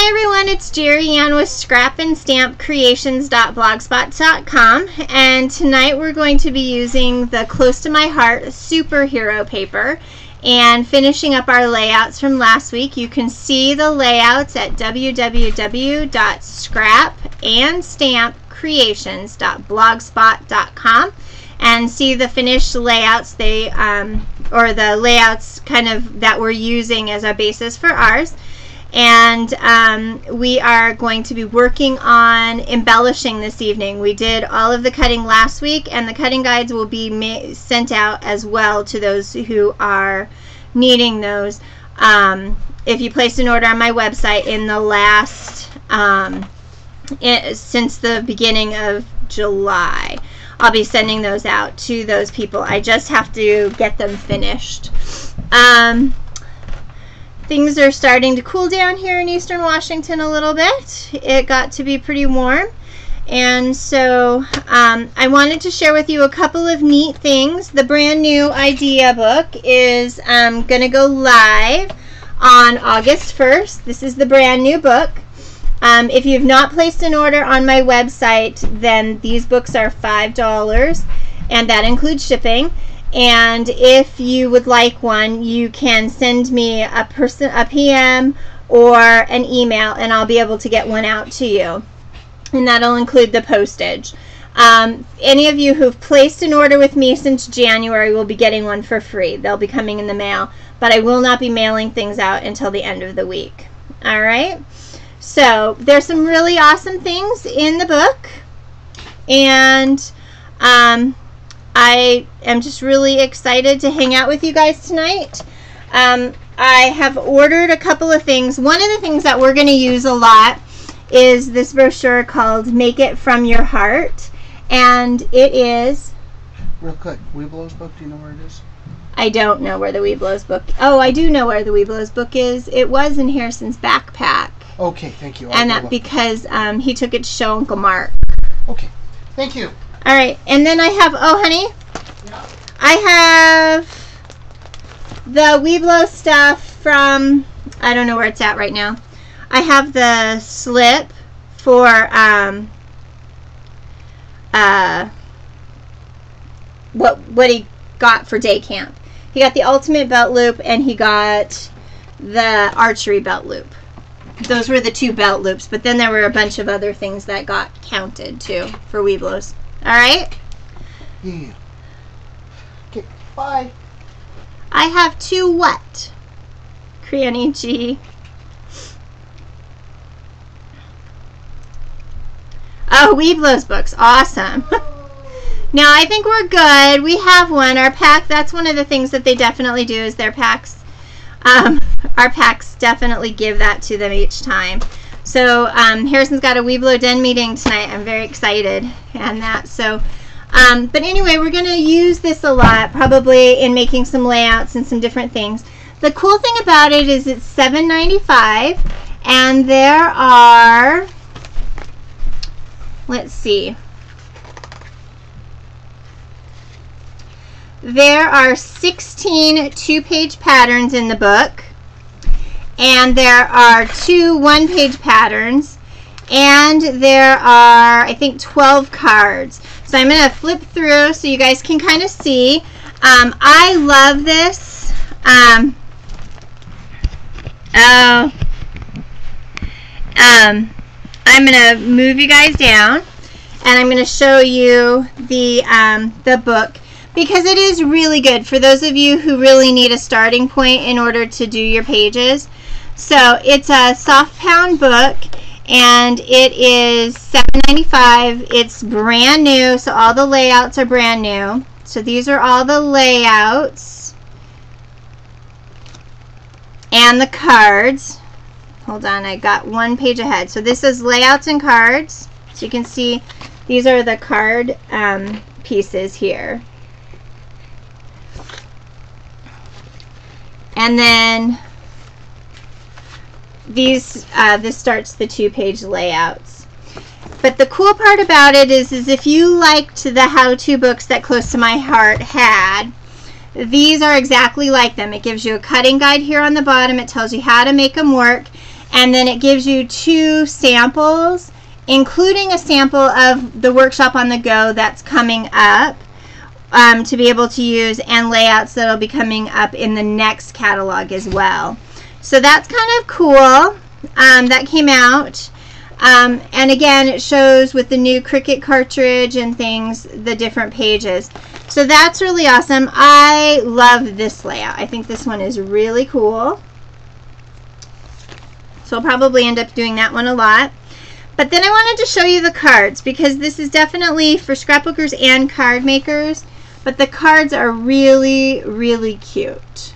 Hi everyone, it's Gerriann with scrapandstampcreations.blogspot.com, and tonight we're going to be using the Close to My Heart superhero paper and finishing up our layouts from last week. You can see the layouts at www.scrapandstampcreations.blogspot.com and see the finished layouts or the layouts kind of that we're using as a basis for ours. And we are going to be working on embellishing this evening. We did all of the cutting last week, and the cutting guides will be sent out as well to those who are needing those. If you placed an order on my website in the last, since the beginning of July, I'll be sending those out to those people. I just have to get them finished. Things are starting to cool down here in Eastern Washington a little bit. It got to be pretty warm, and so I wanted to share with you a couple of neat things. The brand new idea book is going to go live on August 1st. This is the brand new book. If you've not placed an order on my website, then these books are $5, and that includes shipping. And if you would like one, you can send me a PM or an email, and I'll be able to get one out to you. And that'll include the postage. Any of you who've placed an order with me since January will be getting one for free. They'll be coming in the mail, but I will not be mailing things out until the end of the week. All right? So there's some really awesome things in the book, and I am just really excited to hang out with you guys tonight. I have ordered a couple of things. One of the things that we're going to use a lot is this brochure called Make It From Your Heart, and it is... Real quick, Weeblo's book, do you know where it is? I don't know where the Weeblo's book... Oh, I do know where the Weeblo's book is. It was in Harrison's backpack. Okay, thank you. And that because he took it to show Uncle Mark. Okay, thank you. All right, and then I have, oh honey, Yeah. I have the Weeblo stuff from, I don't know where it's at right now. I have the slip for what he got for day camp. He got the ultimate belt loop, and he got the archery belt loop. Those were the two belt loops, but then there were a bunch of other things that got counted too for Weeblos. All right? Yeah. Okay, bye. I have two what? Granny G. Oh, Weeblos books. Awesome. Now, I think we're good. We have one. Our pack, that's one of the things that they definitely do is their packs. Our packs definitely give that to them each time. So Harrison's got a Weeblo Den meeting tonight. I'm very excited and that. So, but anyway, we're going to use this a lot, probably in making some layouts and some different things. The cool thing about it is it's $7.95, and there are, let's see, there are 16 two-page patterns in the book. And there are 2 one-page patterns, and there are, I think, 12 cards. So I'm going to flip through so you guys can kind of see. I love this. I'm going to move you guys down, and I'm going to show you the book, because it is really good for those of you who really need a starting point in order to do your pages. So it's a soft pound book, and it is $7.95. It's brand new, so all the layouts are brand new. So these are all the layouts and the cards. Hold on, I got one page ahead. So this is layouts and cards. So you can see these are the card pieces here. And then this starts the 2-page layouts. But the cool part about it is if you liked the how-to books that Close to My Heart had, these are exactly like them. It gives you a cutting guide here on the bottom. It tells you how to make them work. And then it gives you 2 samples, including a sample of the workshop on the go that's coming up, to be able to use, and layouts that'll be coming up in the next catalog as well. So that's kind of cool. That came out. And again, it shows with the new Cricut cartridge and things, the different pages. So that's really awesome. I love this layout. I think this one is really cool. So I'll probably end up doing that one a lot. But then I wanted to show you the cards, because this is definitely for scrapbookers and card makers. But the cards are really, really cute.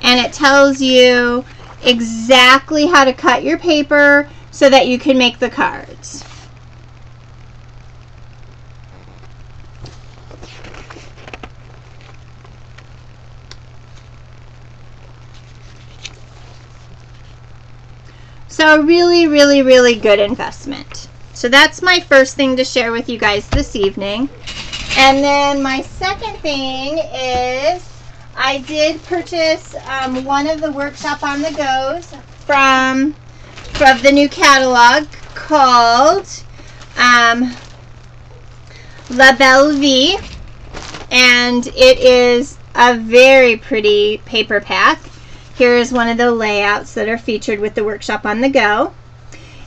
And it tells you exactly how to cut your paper so that you can make the cards. So really, really, really good investment. So that's my first thing to share with you guys this evening. And then my second thing is I did purchase one of the Workshop on the Go's from the new catalog called La Belle Vie. And it is a very pretty paper pack. Here is one of the layouts that are featured with the Workshop on the Go.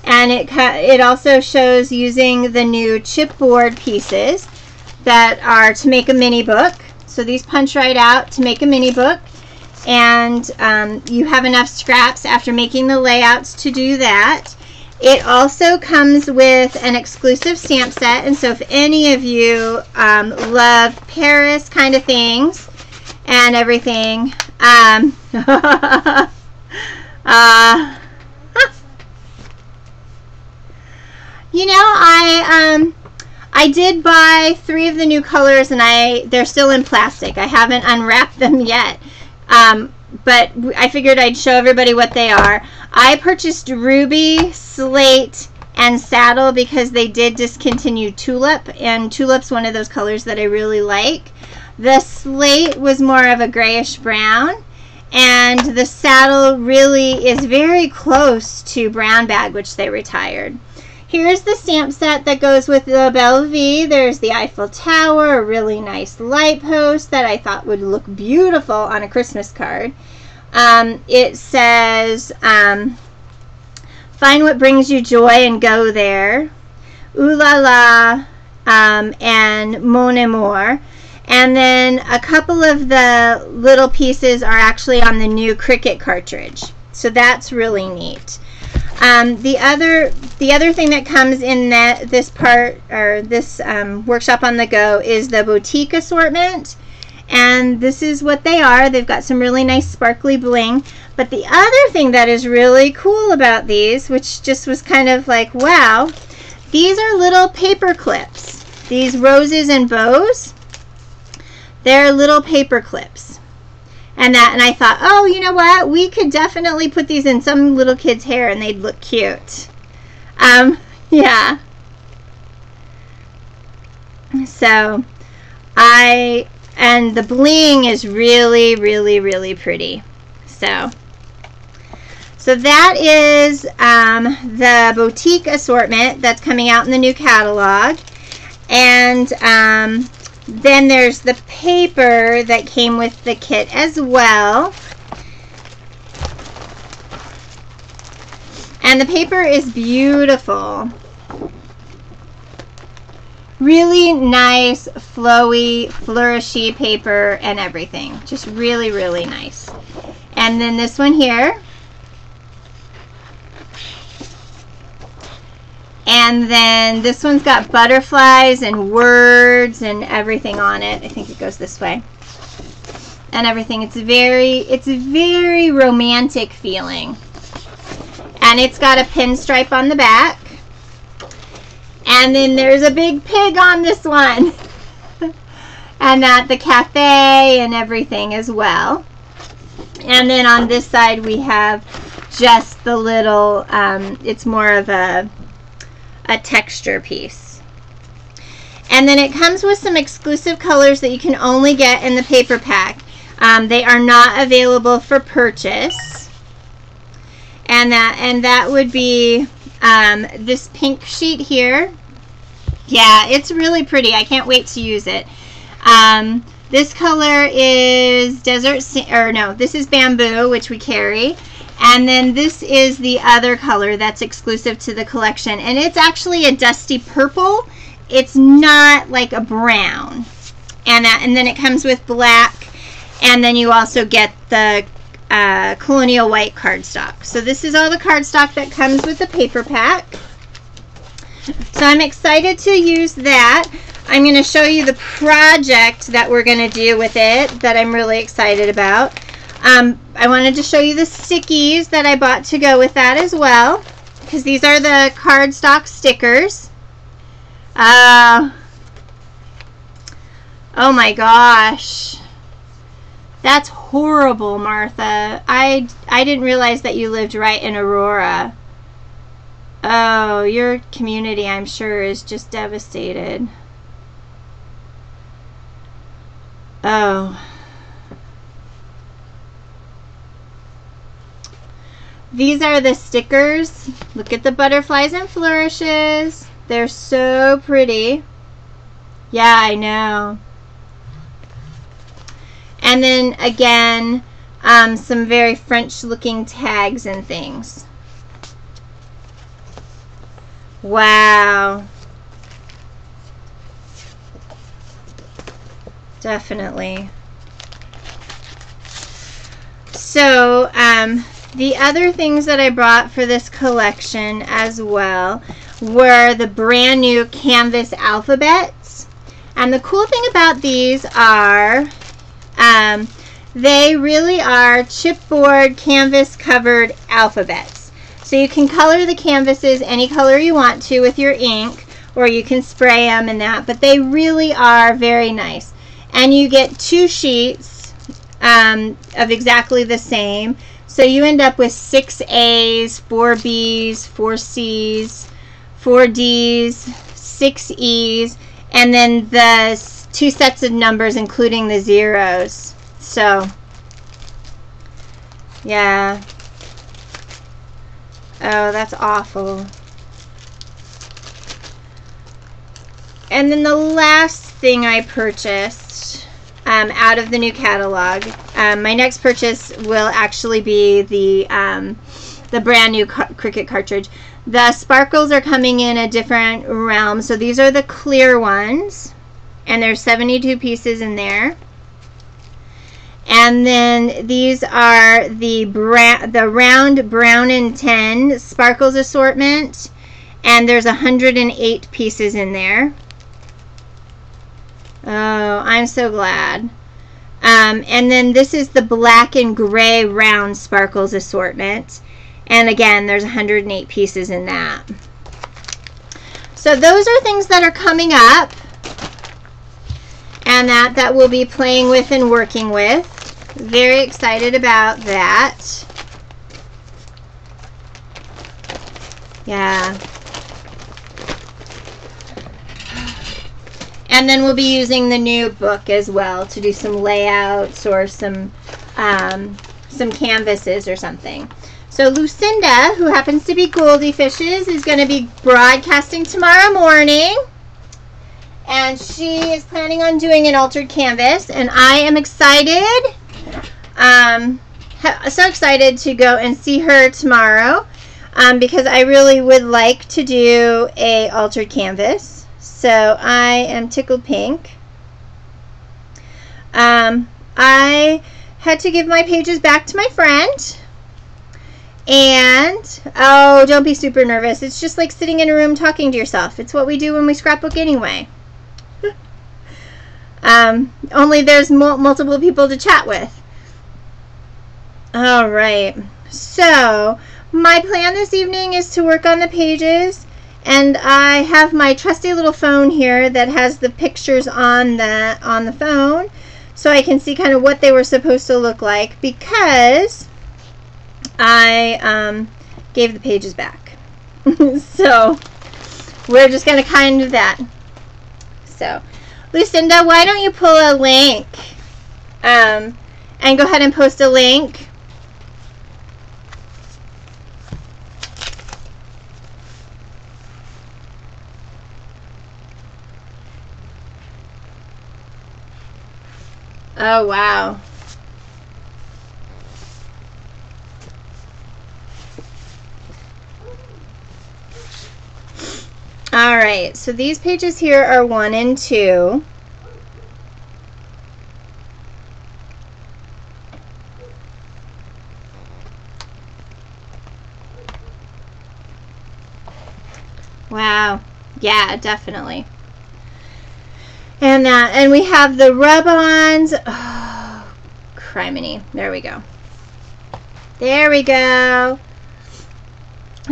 And it also shows using the new chipboard pieces that are to make a mini book. So these punch right out to make a mini book. And you have enough scraps after making the layouts to do that. It also comes with an exclusive stamp set. And so if any of you love Paris kind of things and everything, you know, I did buy 3 of the new colors, and they're still in plastic. I haven't unwrapped them yet, but I figured I'd show everybody what they are. I purchased Ruby, Slate, and Saddle because they did discontinue Tulip, and Tulip's one of those colors that I really like. The Slate was more of a grayish brown, and the Saddle really is very close to Brown Bag, which they retired. Here's the stamp set that goes with the Belle Vie. There's the Eiffel Tower, a really nice light post that I thought would look beautiful on a Christmas card. It says, find what brings you joy and go there. Ooh la la, and Mon Amour. And then a couple of the little pieces are actually on the new Cricut cartridge. So that's really neat. The other thing that comes in this part, or this Workshop on the Go, is the boutique assortment. And this is what they are. They've got some really nice sparkly bling. But the other thing that is really cool about these, which just was kind of like, wow, these are little paper clips. These roses and bows, they're little paper clips. And I thought, oh, you know what? We could definitely put these in some little kid's hair and they'd look cute. Yeah. So, and the bling is really, really, really pretty. So that is the boutique assortment that's coming out in the new catalog. And then there's the paper that came with the kit as well. And the paper is beautiful. Really nice, flowy, flourishy paper and everything. Just really, really nice. And then this one here. And then this one's got butterflies and words and everything on it. I think it goes this way. And everything. It's very romantic feeling. And it's got a pinstripe on the back. And then there's a big pig on this one. And at the cafe and everything as well. And then on this side we have just the little, it's more of a texture piece. And then it comes with some exclusive colors that you can only get in the paper pack. They are not available for purchase. And that would be this pink sheet here. Yeah, it's really pretty. I can't wait to use it. This color is this is bamboo, which we carry. And then this is the other color that's exclusive to the collection. And it's actually a dusty purple. It's not like a brown. And then it comes with black. And then you also get the colonial white cardstock. So this is all the cardstock that comes with the paper pack. So I'm excited to use that. I'm going to show you the project that we're going to do with it that I'm really excited about. I wanted to show you the stickies that I bought to go with that as well, because these are the cardstock stickers. Oh my gosh. That's horrible, Martha. I didn't realize that you lived right in Aurora. Oh, your community, I'm sure, is just devastated. Oh. These are the stickers. Look at the butterflies and flourishes. They're so pretty. Yeah, I know. And then again, some very French looking tags and things. Wow. Definitely. So, the other things that I brought for this collection as well were the brand new canvas alphabets. And the cool thing about these are they really are chipboard canvas covered alphabets. So you can color the canvases any color you want to with your ink, or you can spray them and that, but they really are very nice. And you get 2 sheets of exactly the same. So you end up with 6 A's, 4 B's, 4 C's, 4 D's, 6 E's, and then the 2 sets of numbers including the zeros. So, yeah. Oh, that's awful. And then the last thing I purchased out of the new catalog, my next purchase will actually be the brand new Cricut cartridge. The sparkles are coming in a different realm. So these are the clear ones, and there's 72 pieces in there. And then these are the round brown and 10 sparkles assortment, and there's 108 pieces in there. Oh, I'm so glad. And then this is the black and gray round sparkles assortment, and again there's 108 pieces in that. So those are things that are coming up, and that we'll be playing with and working with. Very excited about that. Yeah. And then we'll be using the new book as well to do some layouts or some canvases or something. So Lucinda, who happens to be Goldie Fishes, is going to be broadcasting tomorrow morning. And she is planning on doing an altered canvas, and I am excited. So excited to go and see her tomorrow, because I really would like to do a altered canvas. So I am tickled pink. I had to give my pages back to my friend. And, oh, don't be super nervous. It's just like sitting in a room talking to yourself. It's what we do when we scrapbook anyway. Only there's multiple people to chat with. All right. So, my plan this evening is to work on the pages. And I have my trusty little phone here that has the pictures on the phone, so I can see kind of what they were supposed to look like, because I gave the pages back. So we're just going to kind of do that. So Lucinda, why don't you pull a link and and go ahead and post a link. Oh, wow. All right, so these pages here are 1 and 2. Wow. Yeah, definitely. And we have the rub-ons. Oh, criminy. There we go. There we go.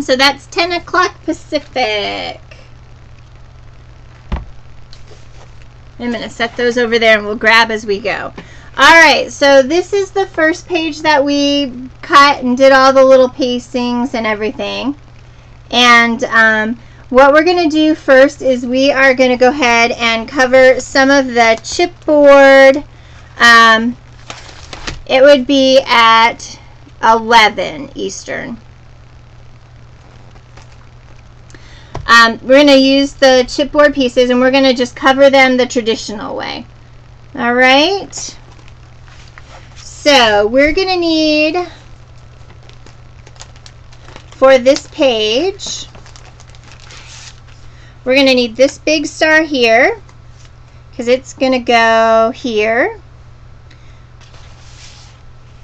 So that's 10 o'clock Pacific. I'm going to set those over there and we'll grab as we go. Alright, so this is the first page that we cut and did all the little pastings and everything. And what we're going to do first is we are going to go ahead and cover some of the chipboard. It would be at 11 Eastern. We're going to use the chipboard pieces and we're going to just cover them the traditional way. All right. So we're going to need, for this page, we're going to need this big star here because it's going to go here.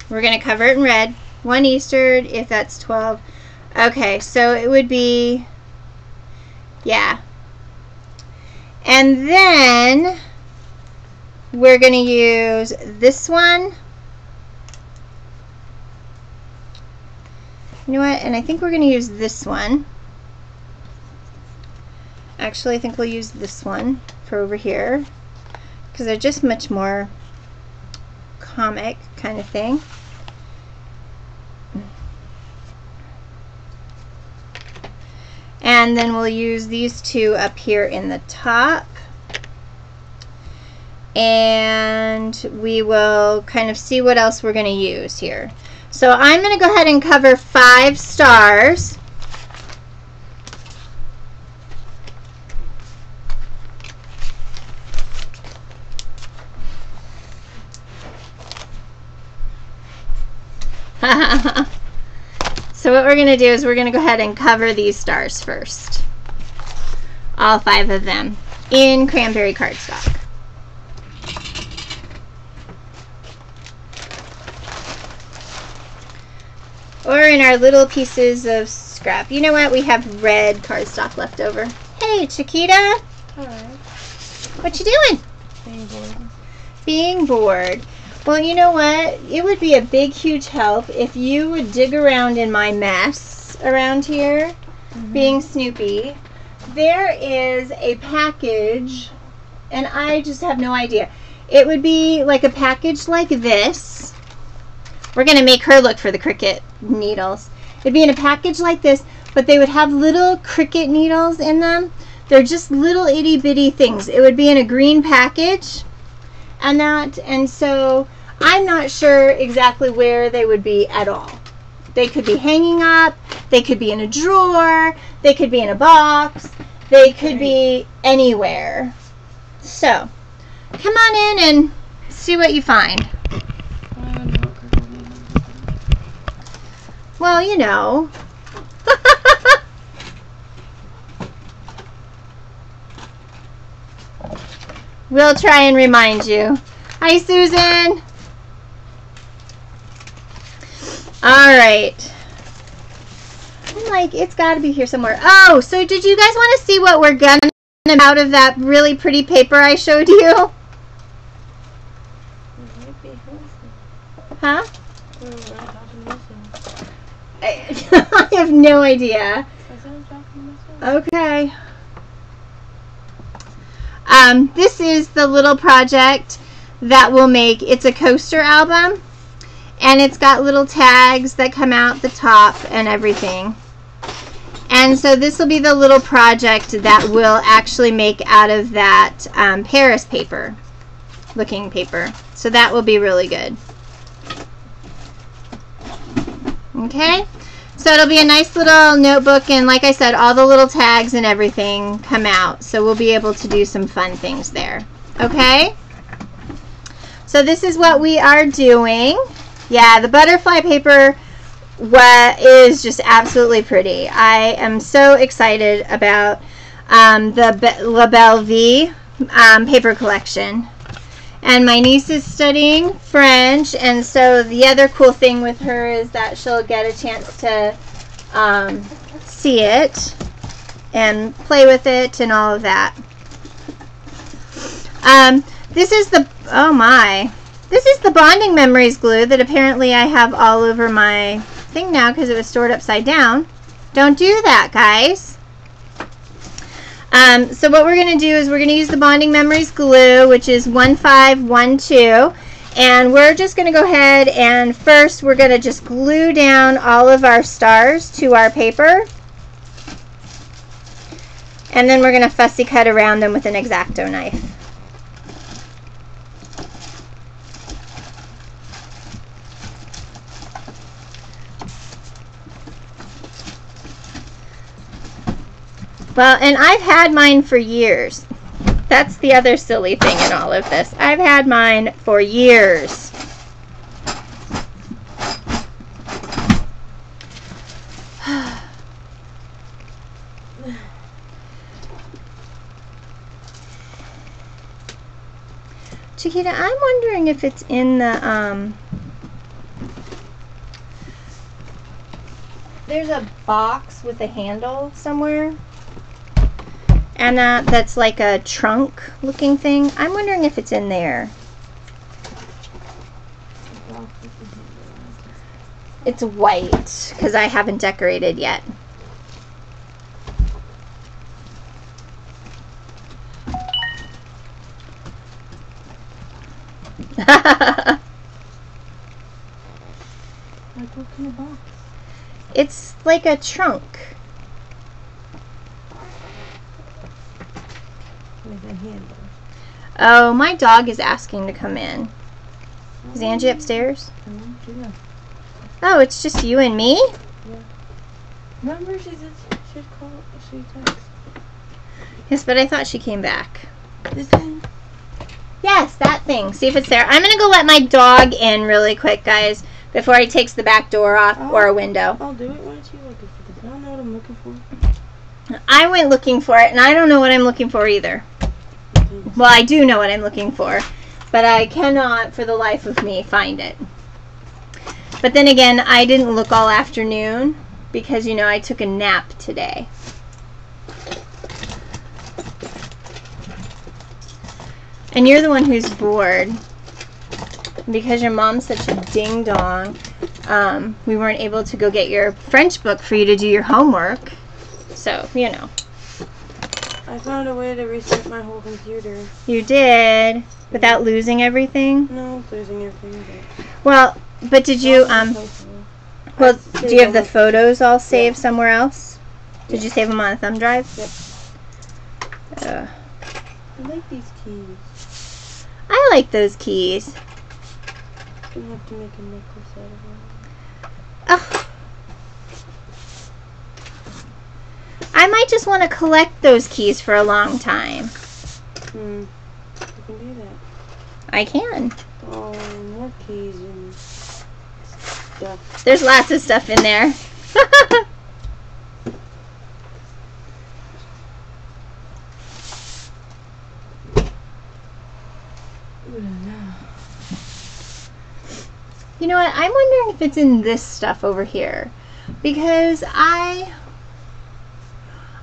We're going to cover it in red. 1 Eastern, if that's 12. Okay, so it would be, yeah. And then we're going to use this one. You know what? And I think we're going to use this one. Actually, I think we'll use this one for over here because they're just much more comic kind of thing. And then we'll use these two up here in the top. And we will kind of see what else we're going to use here. So I'm going to go ahead and cover 5 stars. So what we're going to do is we're going to go ahead and cover these stars first. All 5 of them in cranberry cardstock. Or in our little pieces of scrap. You know what? We have red cardstock left over. Hey, Chiquita. Hi. What you doing? Being bored. Being bored. Well, you know what? It would be a big, huge help if you would dig around in my mess around here, being Snoopy. There is a package, and I just have no idea. It would be like a package like this. We're going to make her look for the Cricut needles. It'd be in a package like this, but they would have little Cricut needles in them. They're just little itty bitty things. It would be in a green package. And so I'm not sure exactly where they would be at all. They could be hanging up, they could be in a drawer, they could be in a box, they could be anywhere. So come on in and see what you find. Well, you know. We'll try and remind you. Hi, Susan. All right. I'm like, it's got to be here somewhere. Oh, so did you guys want to see what we're going to get out of that really pretty paper I showed you? Huh? I have no idea. Okay. This is the little project that we'll make. It's a coaster album, and it's got little tags that come out the top and everything. And so this will be the little project that we'll actually make out of that Paris paper, looking paper. So that will be really good. Okay, so it'll be a nice little notebook, and like I said, all the little tags and everything come out, so we'll be able to do some fun things there. Okay, so this is what we are doing. Yeah, the butterfly paper is just absolutely pretty. I am so excited about the La Belle Vie paper collection. And my niece is studying French, and so the other cool thing with her is that she'll get a chance to see it and play with it and all of that. This is the, oh my, this is the Bonding Memories glue that apparently I have all over my thing now because it was stored upside down. Don't do that, guys. So what we're going to do is we're going to use the Bonding Memories glue, which is 1512, and we're just going to go ahead and first we're going to just glue down all of our stars to our paper, and then we're going to fussy cut around them with an X-Acto knife. Well, and I've had mine for years. That's the other silly thing in all of this. I've had mine for years. Chiquita, I'm wondering if it's in the, there's a box with a handle somewhere. And that's like a trunk looking thing. I'm wondering if it's in there. It's white because I haven't decorated yet. Like what kind of box? It's like a trunk. With a handle. Oh, my dog is asking to come in. Is Angie upstairs? Yeah. Oh, it's just you and me? Yeah. Remember she texted. Yes, but I thought she came back. This thing? Yes, that thing. See if it's there. I'm going to go let my dog in really quick, guys, before he takes the back door off or a window. I'll do it. Why don't you looking for this? I don't know what I'm looking for. I went looking for it, and I don't know what I'm looking for either. Well, I do know what I'm looking for, but I cannot, for the life of me, find it. But then again, I didn't look all afternoon because, you know, I took a nap today. And you're the one who's bored because your mom's such a ding-dong. We weren't able to go get your French book for you to do your homework. So, you know. I found a way to reset my whole computer. You did? Without losing everything? No, losing everything. Well, but did you, well, do you have the photos all saved somewhere else? Did you save them on a thumb drive? Yep. I like these keys. I like those keys. I'm gonna have to make a necklace out of them. Oh. I might just want to collect those keys for a long time. You can do that. I can. Oh, more keys and stuff. There's lots of stuff in there. You know what? I'm wondering if it's in this stuff over here. Because I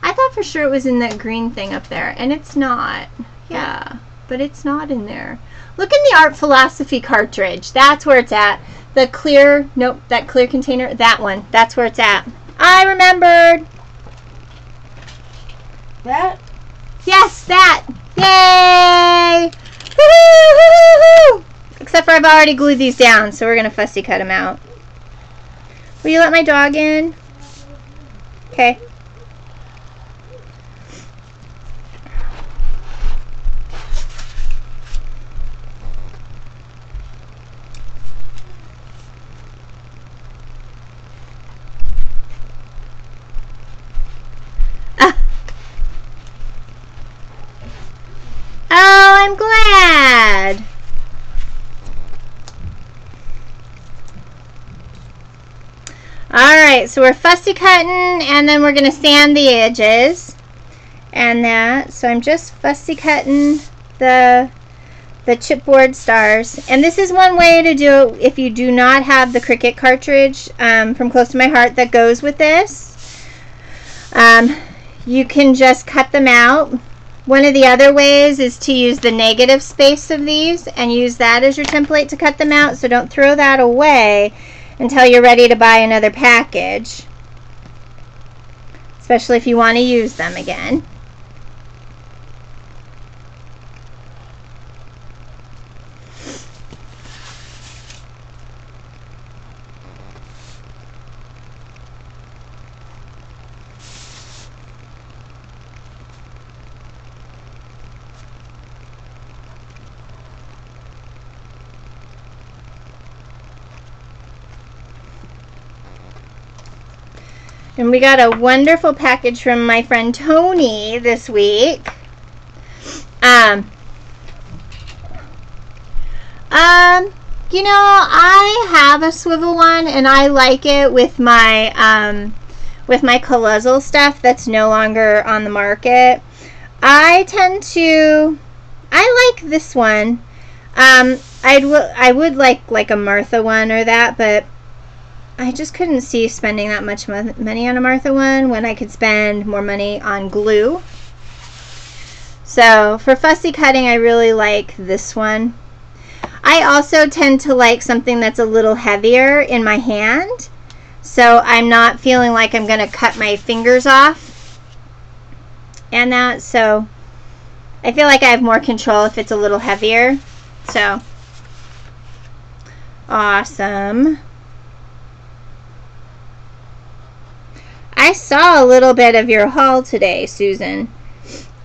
thought for sure it was in that green thing up there. And it's not. Yeah. But it's not in there. Look in the Art Philosophy cartridge. That's where it's at. The clear, nope, that clear container, that one. That's where it's at. I remembered. That? Yes, that. Yay! Woo-hoo-hoo-hoo-hoo! Except for I've already glued these down, so we're going to fussy cut them out. Will you let my dog in? Okay. Alright, so we're fussy cutting, and then we're going to sand the edges. And that, so I'm just fussy cutting the chipboard stars. And this is one way to do it if you do not have the Cricut cartridge from Close to My Heart that goes with this. You can just cut them out. One of the other ways is to use the negative space of these and use that as your template to cut them out. So don't throw that away until you're ready to buy another package, especially if you want to use them again. And we got a wonderful package from my friend Tony this week. You know, I have a swivel one, and I like it with my Colossal stuff that's no longer on the market. I like this one. I would like a Martha one or that, but I just couldn't see spending that much money on a Martha one when I could spend more money on glue. So for fussy cutting, I really like this one. I also tend to like something that's a little heavier in my hand, so I'm not feeling like I'm going to cut my fingers off and that. So I feel like I have more control if it's a little heavier. So awesome. I saw a little bit of your haul today, Susan,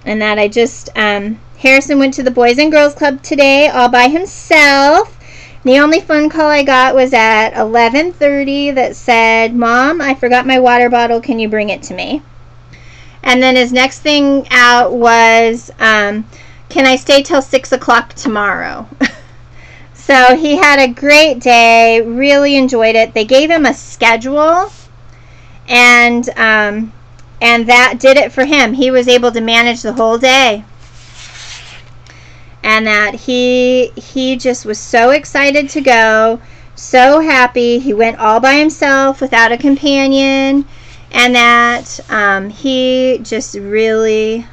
and that I just, Harrison went to the Boys and Girls Club today all by himself. The only phone call I got was at 11:30 that said, "Mom, I forgot my water bottle. Can you bring it to me?" And then his next thing out was, "Can I stay till 6 o'clock tomorrow?" So he had a great day, really enjoyed it. They gave him a schedule, and that did it for him. He was able to manage the whole day. And that he just was so excited to go, so happy. He went all by himself without a companion, and that he just really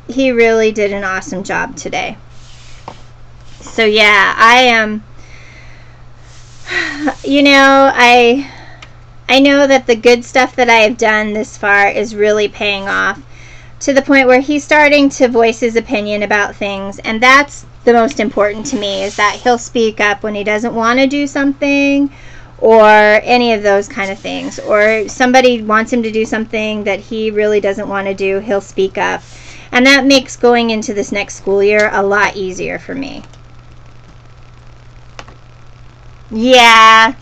he really did an awesome job today. So yeah, I am, you know, I know that the good stuff that I have done this far is really paying off, to the point where he's starting to voice his opinion about things, and that's the most important to me, is that he'll speak up when he doesn't want to do something, or any of those kind of things, or somebody wants him to do something that he really doesn't want to do, he'll speak up, and that makes going into this next school year a lot easier for me. Yeah.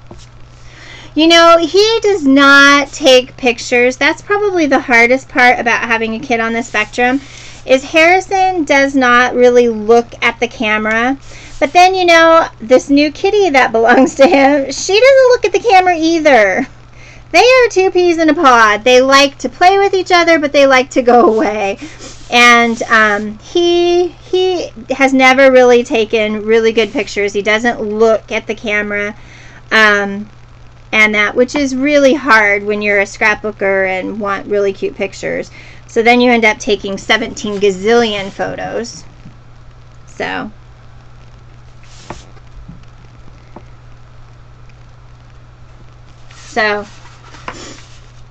You know, he does not take pictures. That's probably the hardest part about having a kid on the spectrum, is Harrison does not really look at the camera. But then, you know, this new kitty that belongs to him, she doesn't look at the camera either. They are two peas in a pod. They like to play with each other, but they like to go away. And he has never really taken really good pictures. He doesn't look at the camera. And that, which is really hard when you're a scrapbooker and want really cute pictures. So then you end up taking 17 gazillion photos. So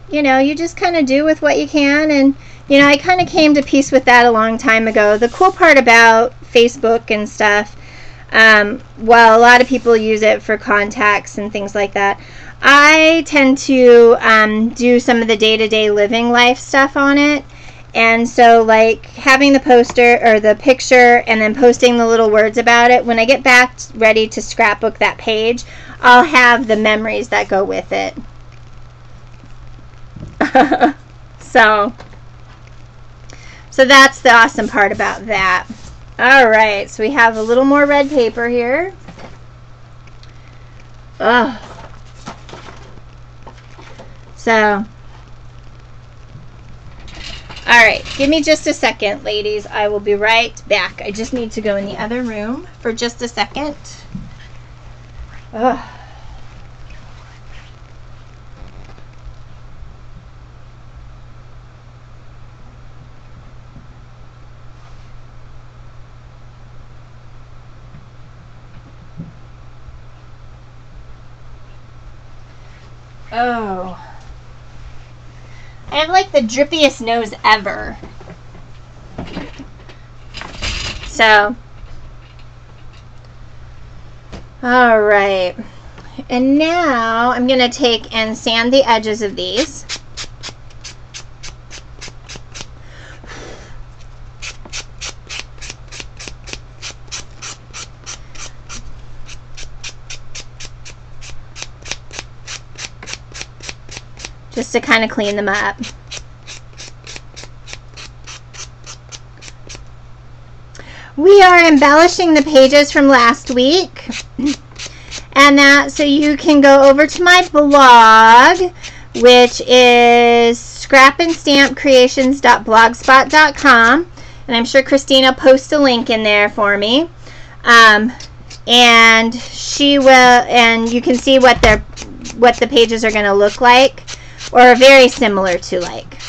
you know, you just kind of do with what you can. And you know, I kind of came to peace with that a long time ago. The cool part about Facebook and stuff, well, a lot of people use it for contacts and things like that. I tend to do some of the day-to-day living life stuff on it. And so, like, having the poster or the picture and then posting the little words about it, when I get back ready to scrapbook that page, I'll have the memories that go with it. So that's the awesome part about that. All right, so we have a little more red paper here. Ugh. So, alright, give me just a second, ladies. I will be right back. I just need to go in the other room for just a second. Ugh. Oh. I have like the drippiest nose ever. So. Alright. And now I'm going to take and sand the edges of these. Just to kind of clean them up. We are embellishing the pages from last week. And that, so you can go over to my blog, which is scrapandstampcreations.blogspot.com. And I'm sure Christine will post a link in there for me. And she will, and you can see what the pages are going to look like. Or very similar to like.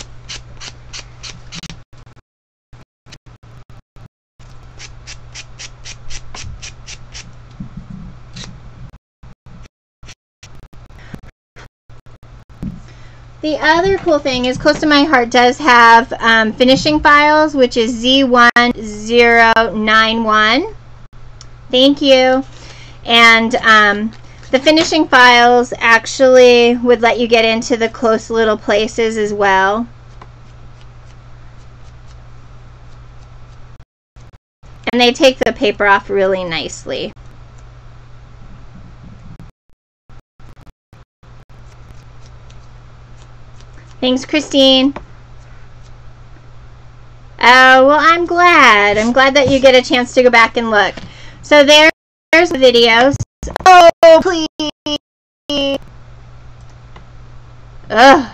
The other cool thing is Close to My Heart does have finishing files, which is Z1091. Thank you. And the finishing files actually would let you get into the close little places as well. And they take the paper off really nicely. Thanks, Christine. Oh, well, I'm glad. I'm glad that you get a chance to go back and look. So there's the videos. Oh, please. Ugh.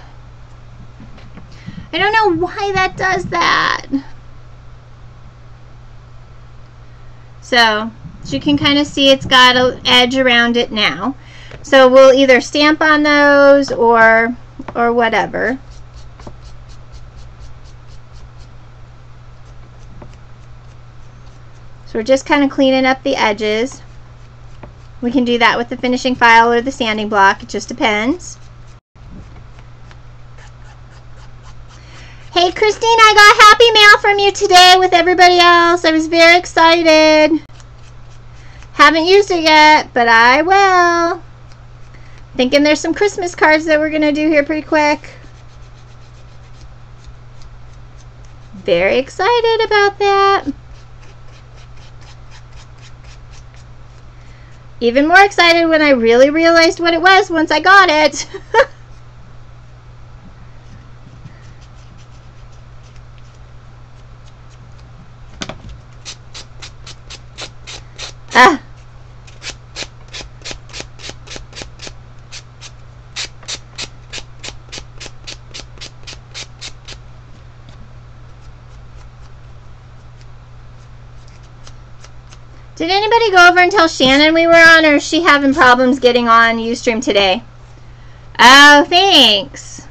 I don't know why that does that. So, as you can kind of see, it's got an edge around it now. So we'll either stamp on those or whatever. So we're just kind of cleaning up the edges. We can do that with the finishing file or the sanding block. It just depends. Hey, Christine, I got Happy Mail from you today with everybody else. I was very excited. Haven't used it yet, but I will. Thinking there's some Christmas cards that we're going to do here pretty quick. Very excited about that. Even more excited when I really realized what it was once I got it. Ah. Did anybody go over and tell Shannon we were on, or is she having problems getting on Ustream today? Oh, thanks.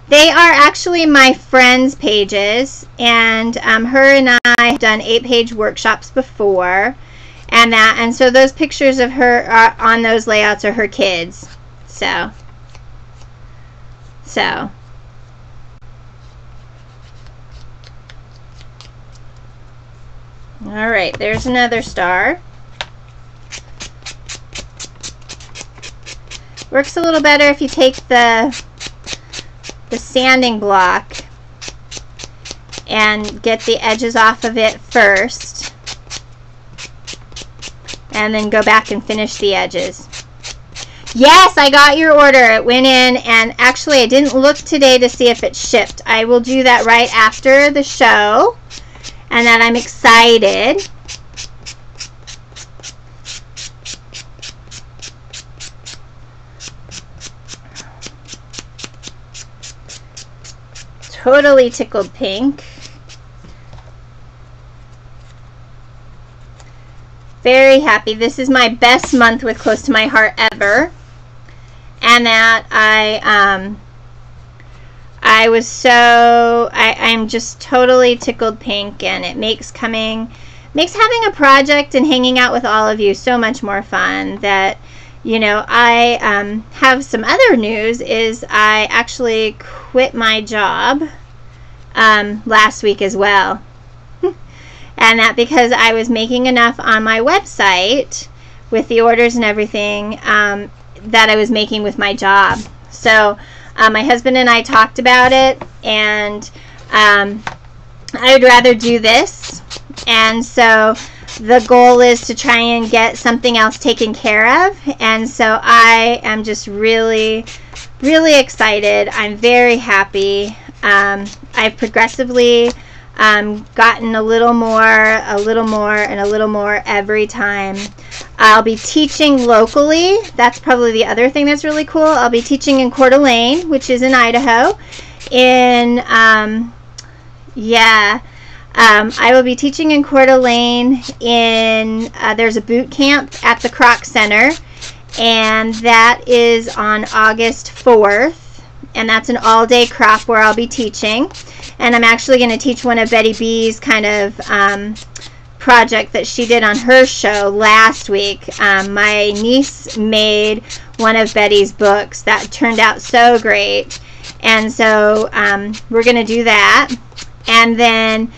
They are actually my friends' pages, and her and I have done 8-page workshops before, and so those pictures of her on those layouts are her kids. So. All right, there's another star. Works a little better if you take the sanding block and get the edges off of it first, and then go back and finish the edges. Yes, I got your order. It went in, and actually I didn't look today to see if it shipped. I will do that right after the show. And that I'm excited. totally tickled pink. Very happy. This is my best month with Close to My Heart ever. And that I'm just totally tickled pink, and it makes having a project and hanging out with all of you so much more fun. That, you know, I have some other news is I actually quit my job last week as well. And that because I was making enough on my website with the orders and everything that I was making with my job. So my husband and I talked about it, and I would rather do this. And so the goal is to try and get something else taken care of. And so I am just really, really excited. I'm very happy. I've progressively gotten a little more, and a little more every time. I'll be teaching locally. That's probably the other thing that's really cool. I'll be teaching in Coeur d'Alene, which is in Idaho. I will be teaching in Coeur d'Alene there's a boot camp at the Croc Center, and that is on August 4th. And that's an all-day crop where I'll be teaching. And I'm actually going to teach one of Betty B's kind of project that she did on her show last week. My niece made one of Betty's books that turned out so great. And so we're going to do that. And then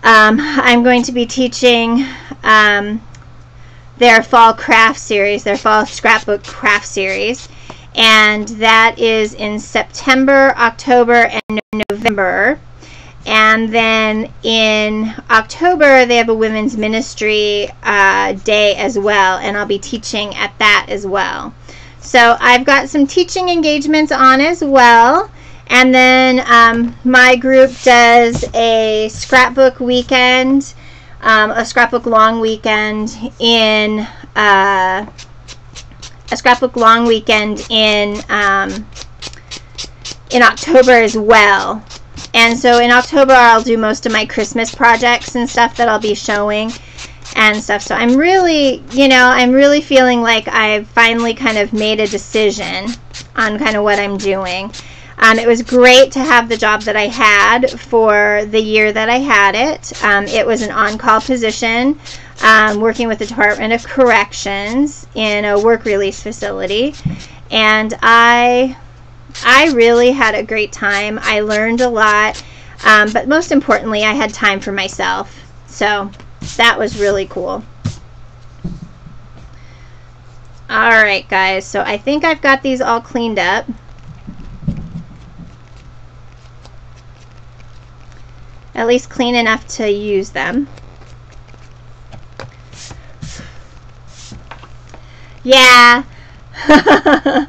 I'm going to be teaching their fall craft series, their fall scrapbook craft series. And that is in September, October, and November. And then in October, they have a women's ministry day as well, and I'll be teaching at that as well. So I've got some teaching engagements on as well. And then my group does a scrapbook weekend, a scrapbook long weekend in October as well. And so in October I'll do most of my Christmas projects and stuff that I'll be showing and stuff. So I'm really, I'm really feeling like I've finally kind of made a decision on kind of what I'm doing. It was great to have the job that I had for the year that I had it. It was an on-call position, working with the Department of Corrections in a work release facility. And I really had a great time. I learned a lot, but most importantly, I had time for myself. So that was really cool. All right, guys. So I think I've got these all cleaned up. At least clean enough to use them. Yeah. Oh,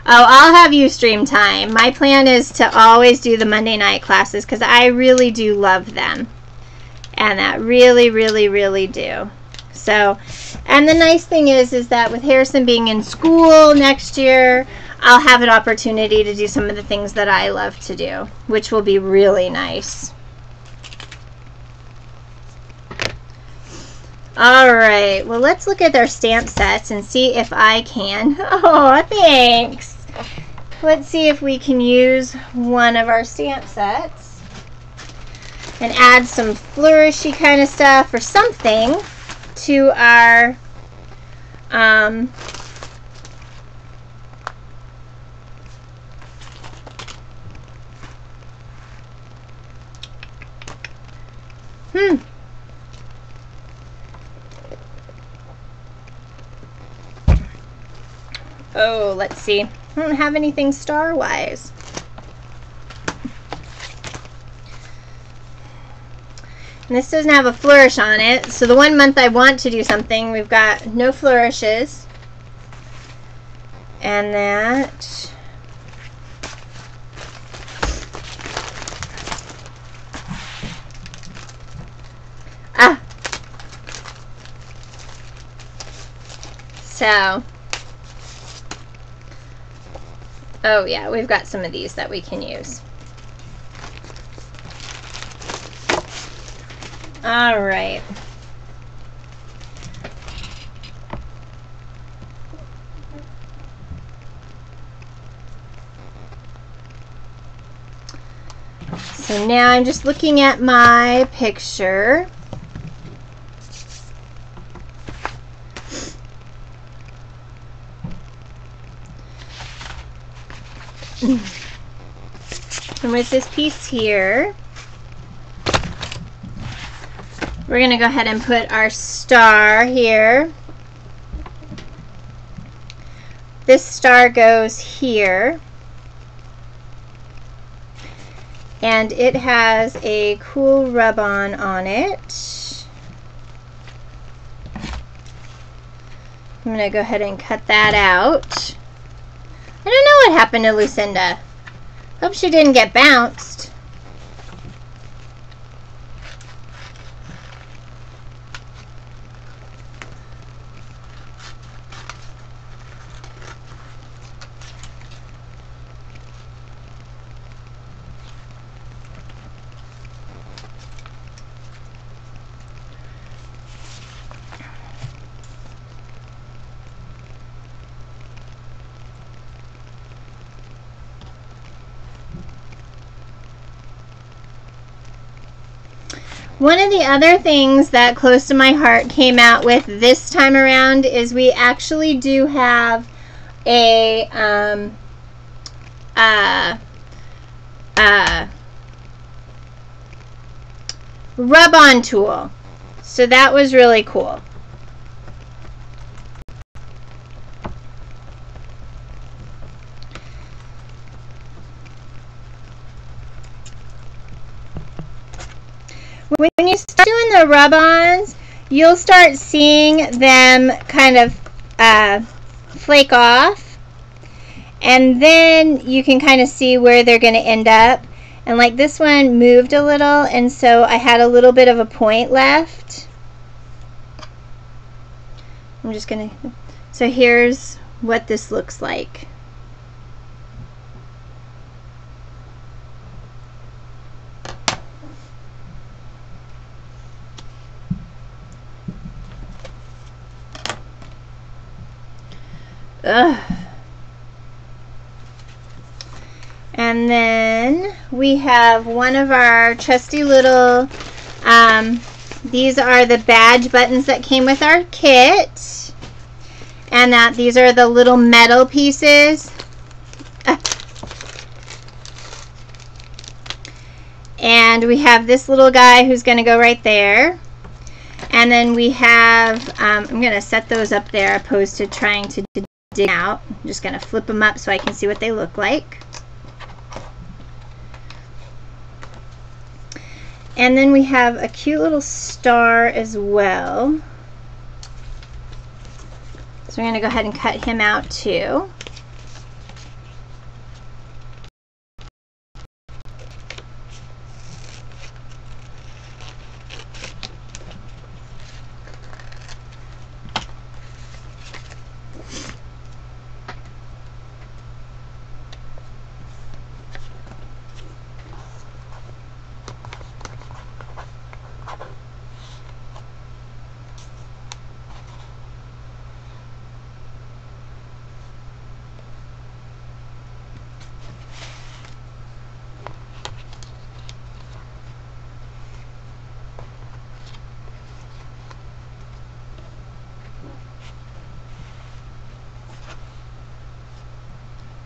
I'll have Ustream time. My plan is to always do the Monday night classes because I really do love them. And that really, really, really do. So, and the nice thing is that with Harrison being in school next year, I'll have an opportunity to do some of the things that I love to do, which will be really nice. Alright, well, let's look at their stamp sets and see if I can. Oh, thanks. Let's see if we can use one of our stamp sets and add some flourishy kind of stuff or something to our Oh, let's see. I don't have anything star-wise. And this doesn't have a flourish on it. So the one month I want to do something, we've got no flourishes. And that... Ah! So... Oh yeah, we've got some of these that we can use. All right. So now I'm just looking at my picture. And with this piece here, we're going to go ahead and put our star here. This star goes here. And it has a cool rub-on on it. I'm going to go ahead and cut that out. I don't know what happened to Lucinda. Hope she didn't get bounced. One of the other things that Close to My Heart came out with this time around is we actually do have a rub-on tool. So that was really cool. When you start doing the rub-ons, you'll start seeing them kind of flake off, and then you can kind of see where they're going to end up. And like this one moved a little, and so I had a little bit of a point left. I'm just going to, so here's what this looks like. Ugh. And then we have one of our trusty little, these are the badge buttons that came with our kit. And that these are the little metal pieces. And we have this little guy who's going to go right there. And then we have, I'm going to set those up there opposed to trying to dig out. I'm just going to flip them up so I can see what they look like. And then we have a cute little star as well. So we're going to go ahead and cut him out too.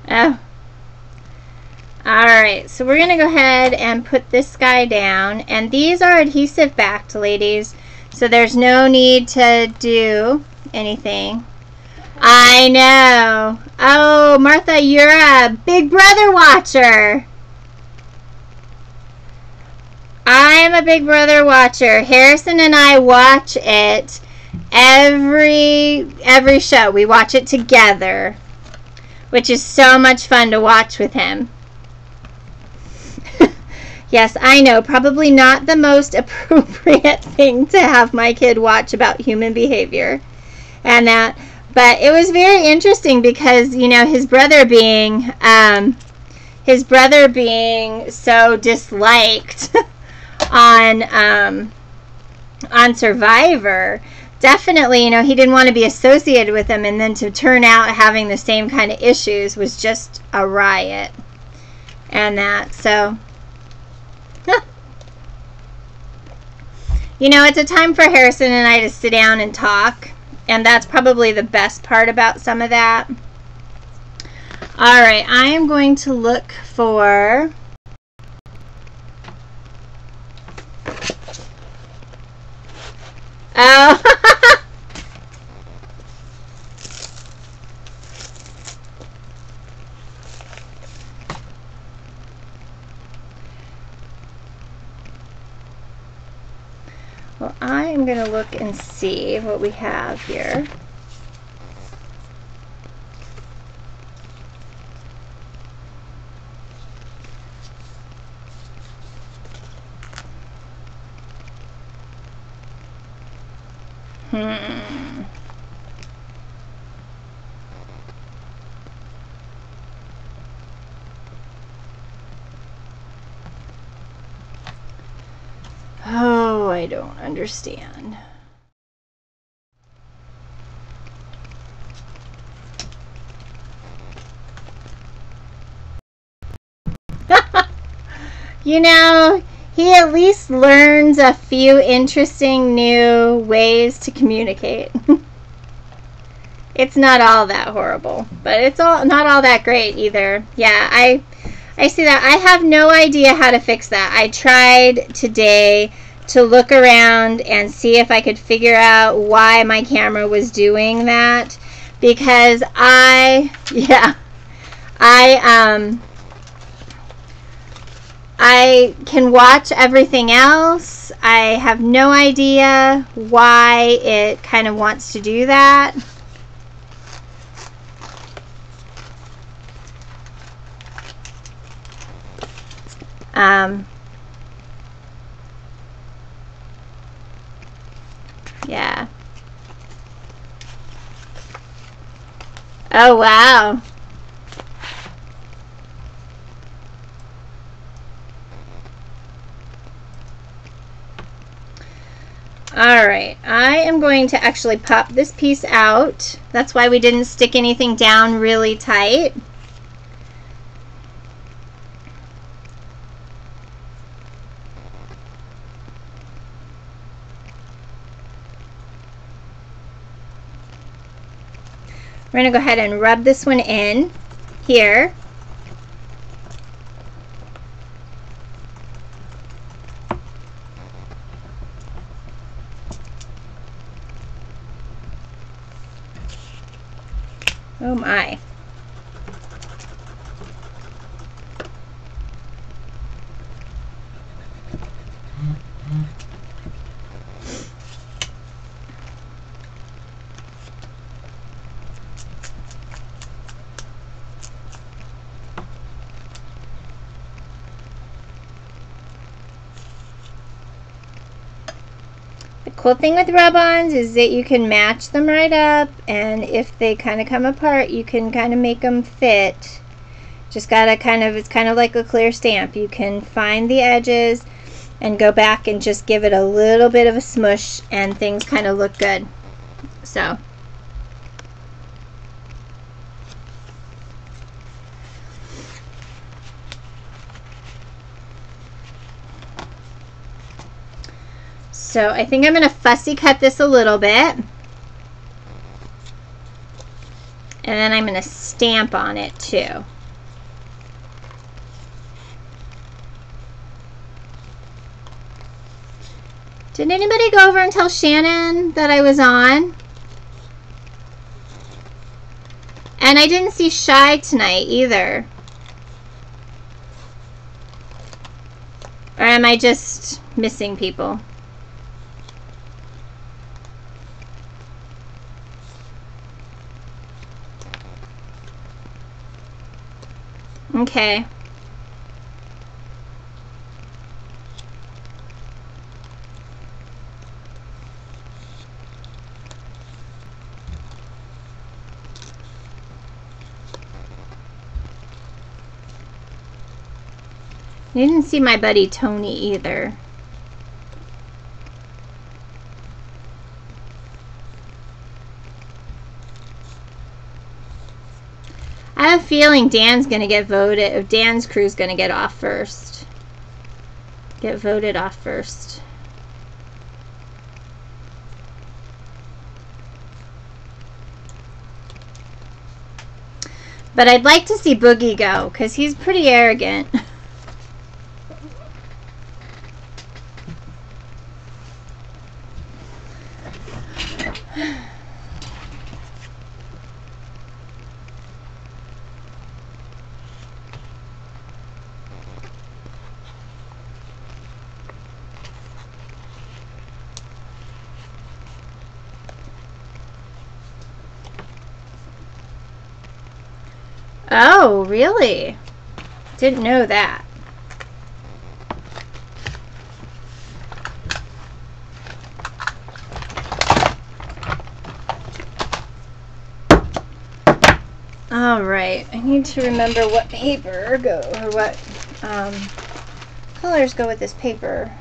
Oh. Alright, so we're going to go ahead and put this guy down. And these are adhesive backed, ladies. So there's no need to do anything. I know. Oh, Martha, you're a Big Brother watcher. I'm a Big Brother watcher. Harrison and I watch it every show. We watch it together, which is so much fun to watch with him. Yes, I know, probably not the most appropriate thing to have my kid watch about human behavior and that, but it was very interesting because, you know, his brother being so disliked on on Survivor, definitely, you know, he didn't want to be associated with them, and then to turn out having the same kind of issues was just a riot. And that, so, you know, it's a time for Harrison and I to sit down and talk, and that's probably the best part about some of that. All right, I am going to look for... Oh, well, I am going to look and see what we have here. Oh, I don't understand. You know, he at least learns a few interesting new ways to communicate. It's not all that horrible, but it's not all that great either. Yeah, I see that. I have no idea how to fix that. I tried today to look around and see if I could figure out why my camera was doing that, because I can watch everything else. I have no idea why it kind of wants to do that. Yeah. Oh, wow. Alright, I am going to actually pop this piece out. That's why we didn't stick anything down really tight. We're going to go ahead and rub this one in here. Oh my. The cool thing with rub-ons is that you can match them right up, and if they kind of come apart, you can kind of make them fit. Just gotta kind of, it's kind of like a clear stamp. You can find the edges and go back and just give it a little bit of a smush, and things kind of look good. So. So I think I'm going to fussy cut this a little bit. And then I'm going to stamp on it too. Did anybody go over and tell Shannon that I was on? And I didn't see Shy tonight either. Or am I just missing people? Okay. I didn't see my buddy Tony either. I have a feeling Dan's going to get voted. Dan's crew's going to get off first. Get voted off first. But I'd like to see Boogie go, because he's pretty arrogant. Oh, really? Didn't know that. All right, I need to remember what paper go, or what colors go with this paper.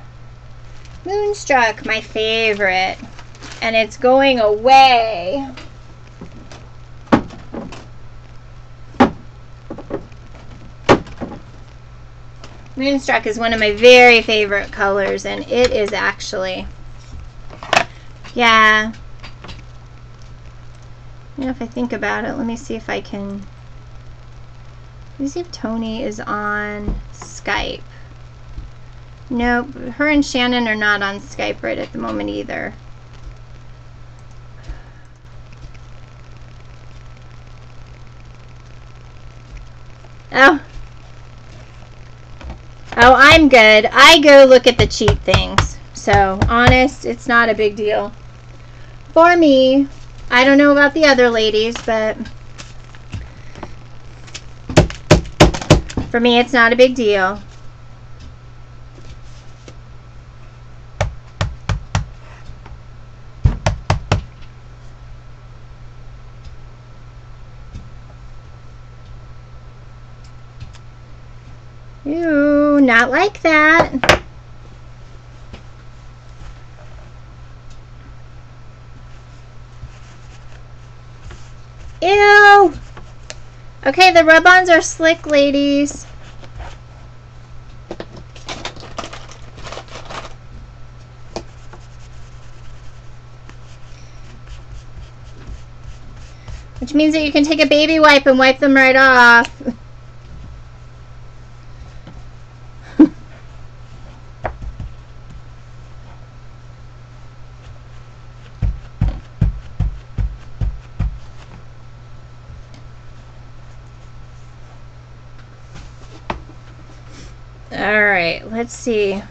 Moonstruck, my favorite, and it's going away. Moonstruck is one of my very favorite colors, and it is actually, yeah. You know, if I think about it, let me see if I can, let me see if Tony is on Skype. Nope, her and Shannon are not on Skype right at the moment either. Oh. Oh, I'm good. I go look at the cheat things. So, honest, it's not a big deal. For me, I don't know about the other ladies, but for me, it's not a big deal. Ew, not like that. Ew. Okay, the rub-ons are slick, ladies. Which means that you can take a baby wipe and wipe them right off. All right, let's see.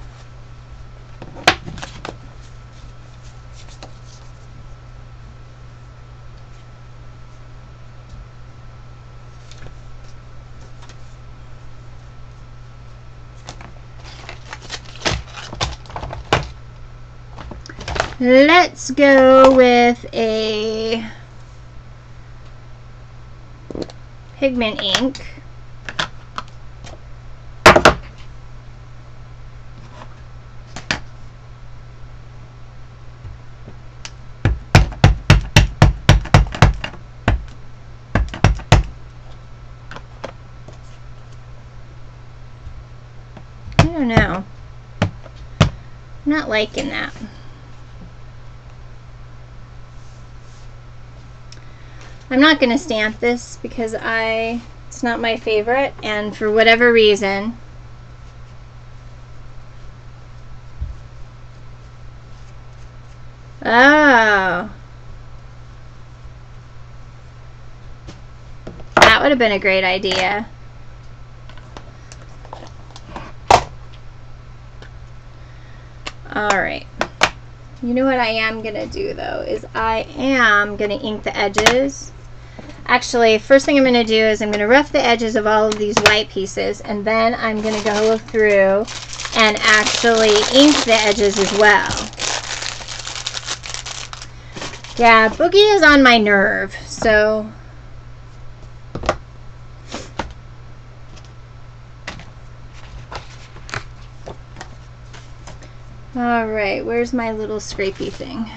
Let's go with a pigment ink. I don't know. I'm not liking that. I'm not going to stamp this because it's not my favorite, and for whatever reason, oh, that would have been a great idea. All right. You know what I am going to do, though, is I am going to ink the edges. Actually, first thing I'm going to do is I'm going to rough the edges of all of these white pieces, and then I'm going to go through and actually ink the edges as well. Yeah, Boogie is on my nerve, so... All right, where's my little scrapey thing?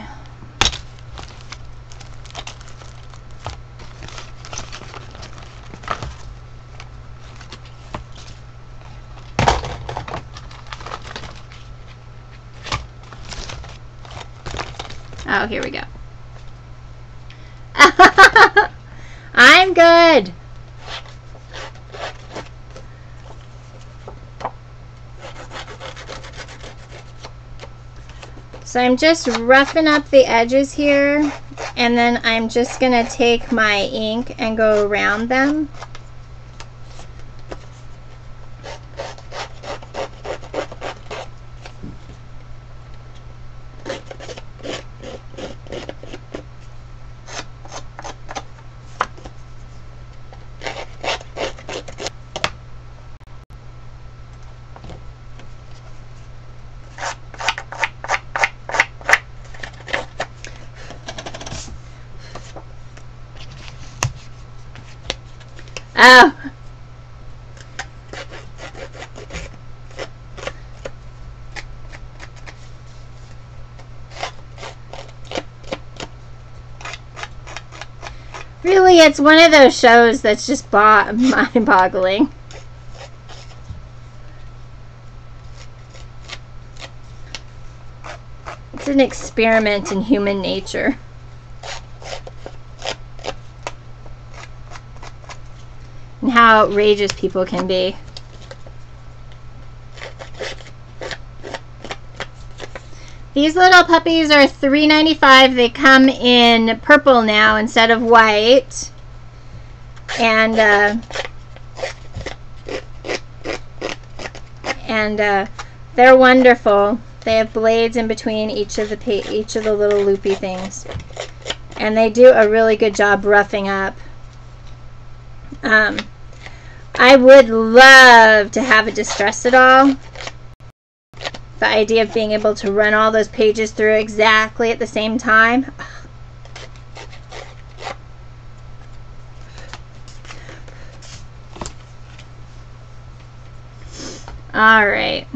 Oh, here we go. I'm good. So I'm just roughing up the edges here, and then I'm just going to take my ink and go around them. Oh. Really, it's one of those shows that's just mind-boggling. It's an experiment in human nature. And how outrageous people can be. These little puppies are $3.95. They come in purple now instead of white. And they're wonderful. They have blades in between each of the little loopy things. And they do a really good job roughing up. I would love to have a distress it all. The idea of being able to run all those pages through exactly at the same time. All right.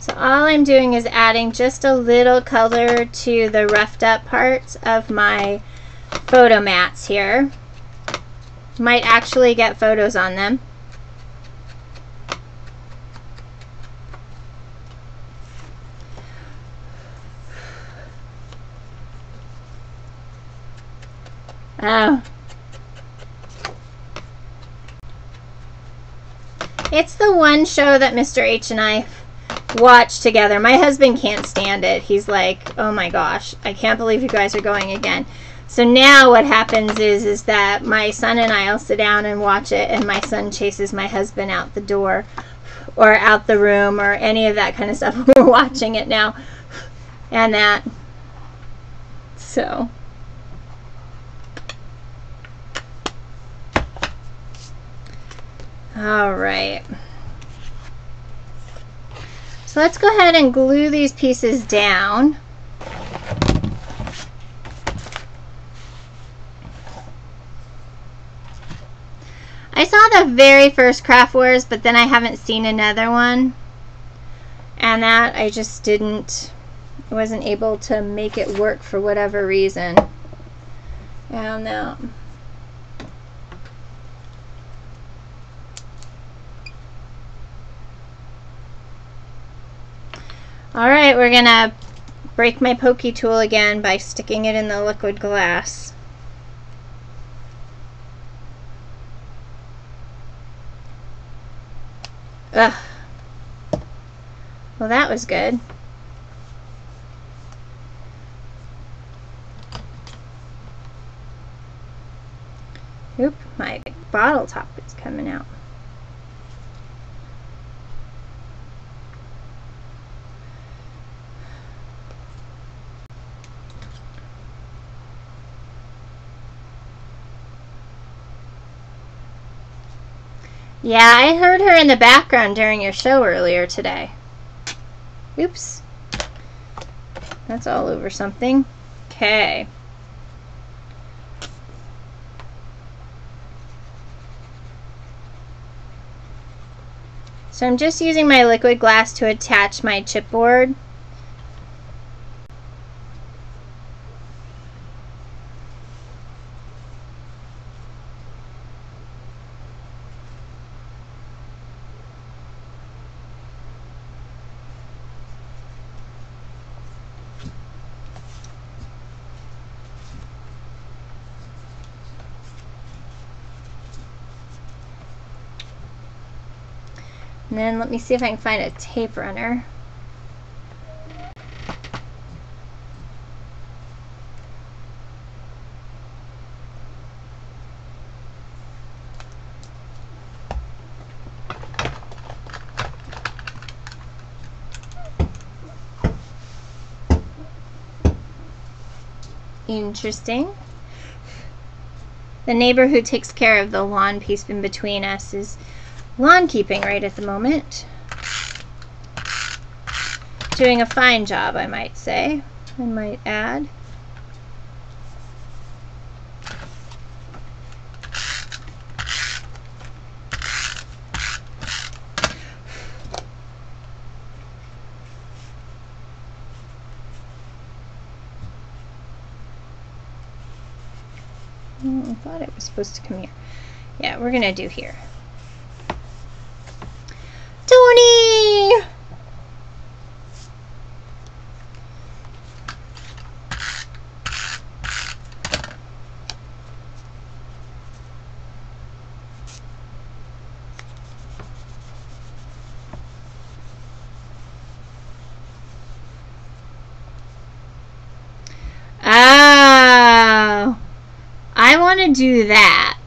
So all I'm doing is adding just a little color to the roughed up parts of my photo mats here. Might actually get photos on them. Oh. It's the one show that Mr. H and I watch together. My husband can't stand it. He's like, oh my gosh, I can't believe you guys are going again. So now what happens is that my son and I will sit down and watch it, and my son chases my husband out the door or out the room or any of that kind of stuff. We're watching it now. And that. So. All right. So let's go ahead and glue these pieces down. I saw the very first Craft Wars, but then I haven't seen another one. And that I just wasn't able to make it work for whatever reason. And now. Alright, we're going to break my pokey tool again by sticking it in the liquid glass. Ugh. Well, that was good. Oop, my bottle top is coming out. Yeah, I heard her in the background during your show earlier today. Oops. That's all over something. Okay. So I'm just using my liquid glass to attach my chipboard. And then let me see if I can find a tape runner. Interesting. The neighbor who takes care of the lawn piece in between us is lawn keeping right at the moment. Doing a fine job, I might say. I might add. I thought it was supposed to come here. Yeah, we're gonna do here. Tony! Oh, I want to do that.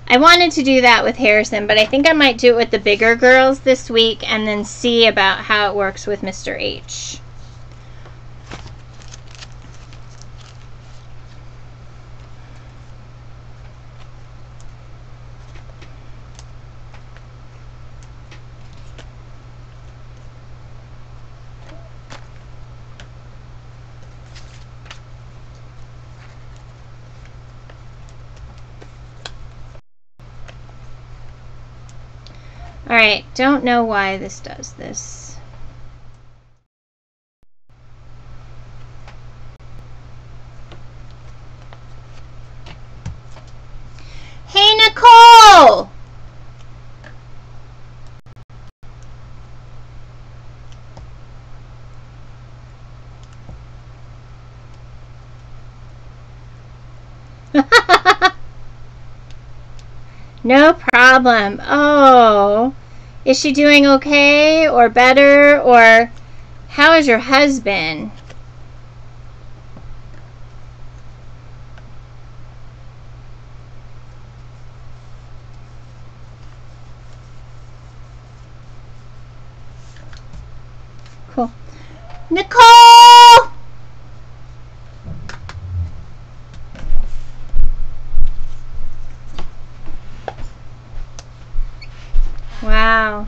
I wanted to do that with Harrison, but I think I might do it with the bigger girls this week and then see about how it works with Mr. H. Alright, don't know why this does this. Hey, Nicole! No problem. Oh, is she doing okay or better, or how is your husband? Cool. Nicole! Wow.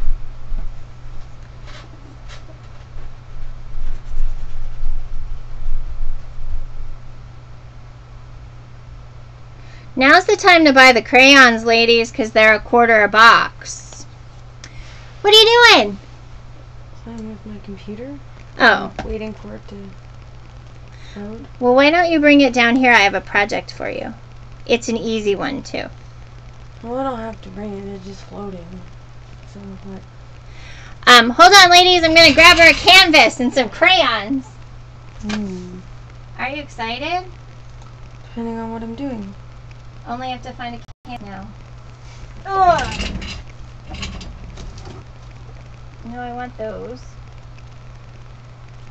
Now's the time to buy the crayons, ladies, because they're $1 a box. What are you doing? Playing with my computer. Oh. I'm waiting for it to load. Well, why don't you bring it down here? I have a project for you. It's an easy one, too. Well, I don't have to bring it. It's just floating. So what? Hold on, ladies. I'm going to grab her a canvas and some crayons. Are you excited? Depending on what I'm doing. Only have to find a canvas now. Ugh. No, I want those.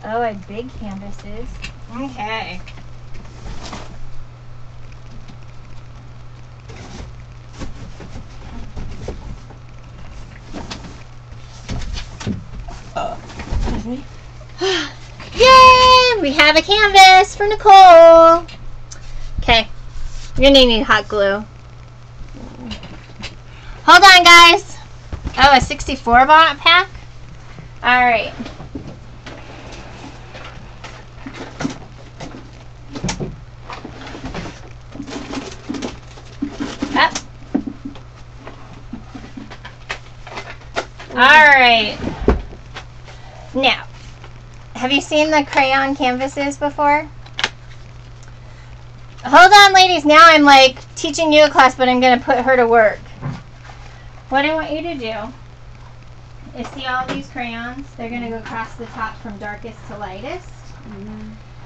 Oh, I have big canvases. Okay. Excuse me? Yay! We have a canvas for Nicole. Okay. You're gonna need hot glue. Hold on, guys. Oh, a 64 pack? Alright. Up. Alright. Now, have you seen the crayon canvases before? Hold on, ladies. Now I'm like teaching you a class, but I'm going to put her to work. What I want you to do is see all these crayons. They're going to go across the top from darkest to lightest.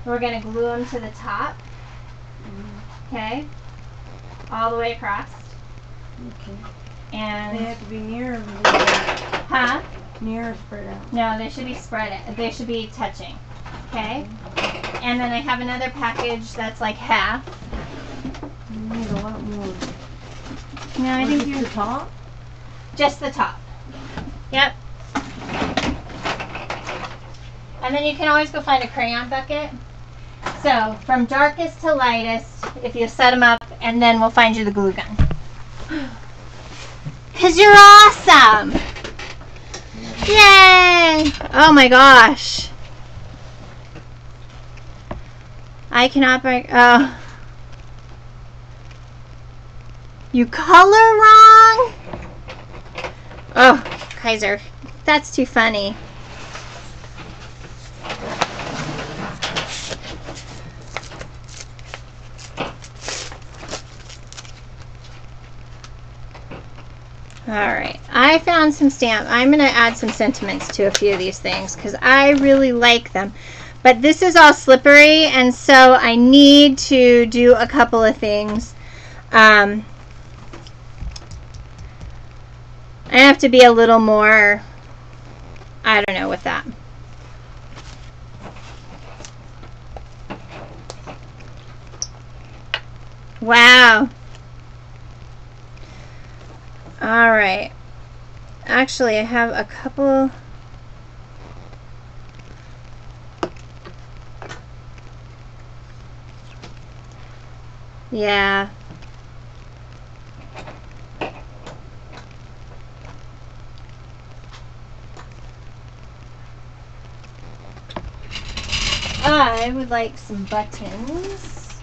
We're going to glue them to the top. Okay? All the way across. Okay. And they have to be near. Huh? Near or spread out? No, they should be spread out. They should be touching. Okay? And then I have another package that's like half. You need a lot more. No, I think you're the top? just the top. Yep. And then you can always go find a crayon bucket. So from darkest to lightest, if you set them up, and then we'll find you the glue gun. Cause you're awesome! Yay! Oh my gosh. I cannot break. Oh. You color wrong? Oh, Kaiser. That's too funny. Alright, I found some I'm going to add some sentiments to a few of these things because I really like them. But this is all slippery, and so I need to do a couple of things. I have to be a little more, I don't know, with that. Wow. All right. Actually, I have a couple. Yeah. I would like some buttons.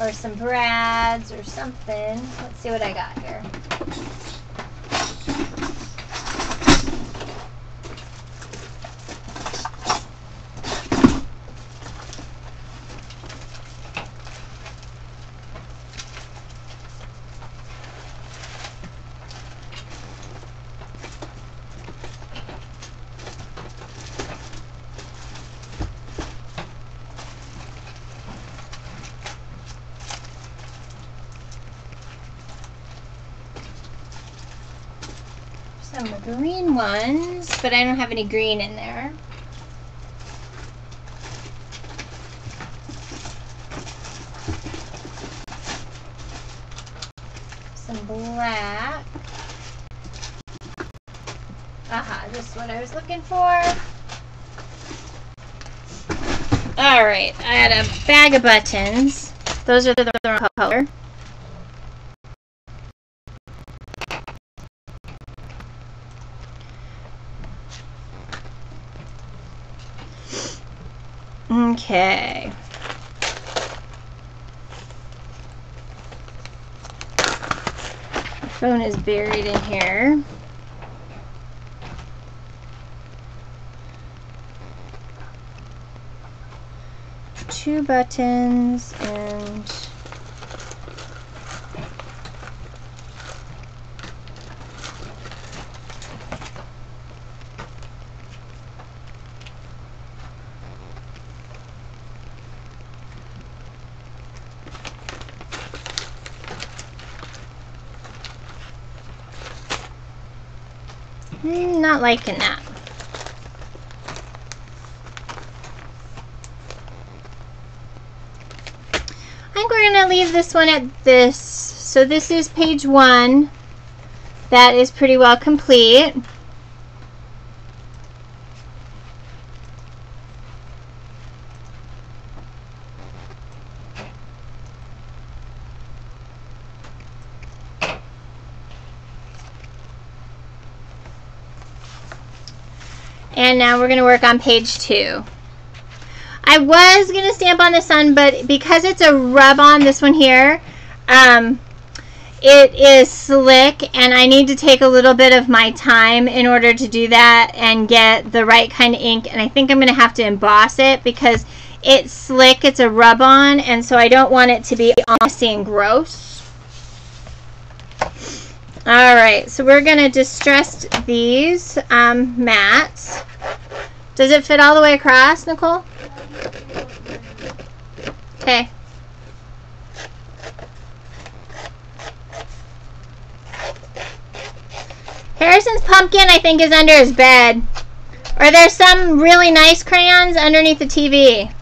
Or some brads or something. Let's see what I got here. Some green ones, but I don't have any green in there. Some black. Aha, this is what I was looking for. Alright, I had a bag of buttons. Those are the wrong color. Okay. The phone is buried in here. Two buttons and not liking that. I think we're going to leave this one at this. So this is page 1. That is pretty well complete. And now we're going to work on page 2. I was going to stamp on the sun, but because it's a rub-on, this one here, it is slick, and I need to take a little bit of my time in order to do that and get the right kind of ink. And I think I'm going to have to emboss it because it's slick, it's a rub-on, and so I don't want it to be almost and gross. Alright, so we're going to distress these mats. Does it fit all the way across, Nicole? Okay. Harrison's pumpkin, I think, is under his bed. Or there's some really nice crayons underneath the TV.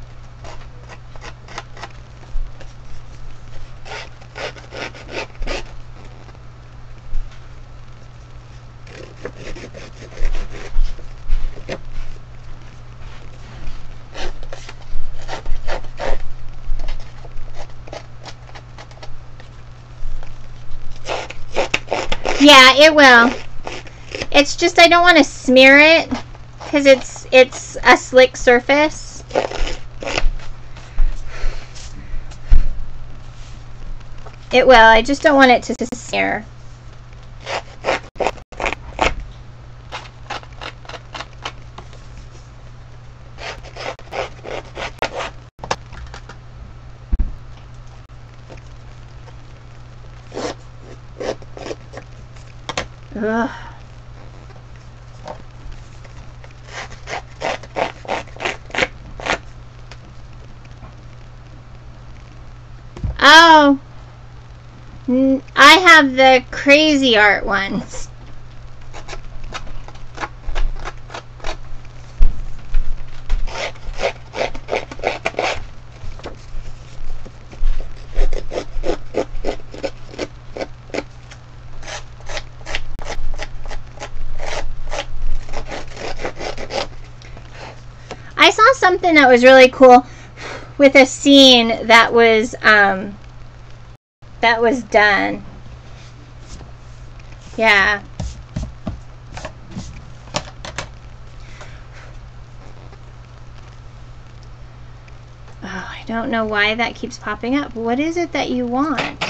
Yeah, it will. It's just I don't want to smear it because it's a slick surface. It will. I just don't want it to smear. Ugh. Oh, I have the crazy art ones. I saw something that was really cool with a scene that was done. Yeah. Oh, I don't know why that keeps popping up. What is it that you want?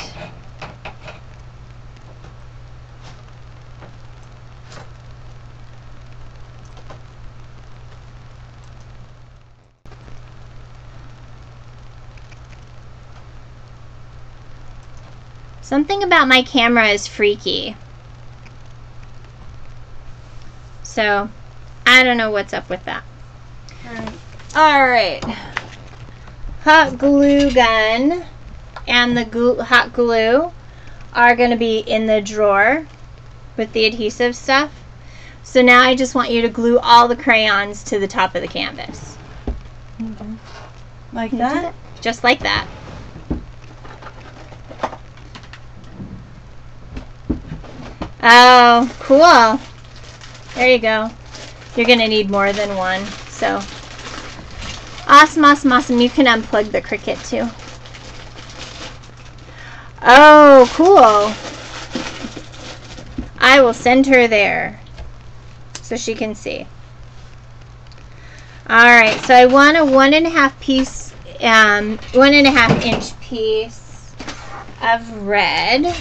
Something about my camera is freaky. So, I don't know what's up with that. Alright. Hot glue gun and the hot glue are going to be in the drawer with the adhesive stuff. So now I just want you to glue all the crayons to the top of the canvas. Okay. Like that? Just like that. Oh, cool. There you go. You're going to need more than one. So, awesome, awesome, awesome. You can unplug the Cricut too. Oh, cool. I will send her there so she can see. Alright, so I want a 1.5 piece, 1.5 inch piece of red.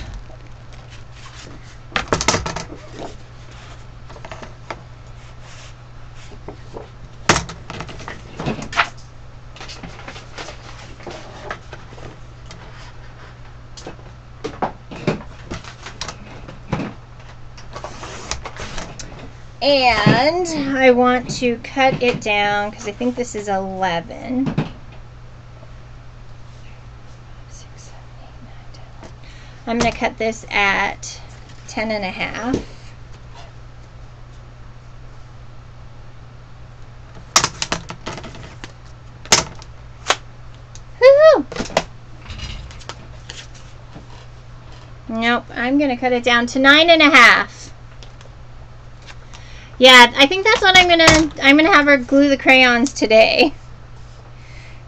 And I want to cut it down because I think this is 11. 6, 7, 8, 9, 10. I'm going to cut this at 10.5. Woohoo! Nope, I'm going to cut it down to 9.5. Yeah, I think that's what I'm gonna have her glue the crayons today.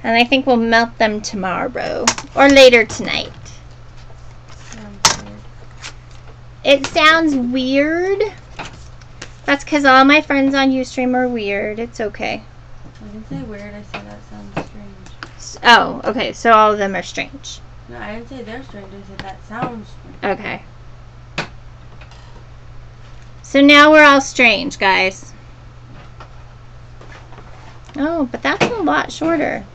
And I think we'll melt them tomorrow. Or later tonight. It sounds weird. That's because all my friends on Ustream are weird. It's okay. I didn't say weird, I said that sounds Oh, okay, so all of them are strange. No, I didn't say they're strange. I said that sounds strange. Okay. So now we're all strange, guys. Oh, but that's a lot shorter.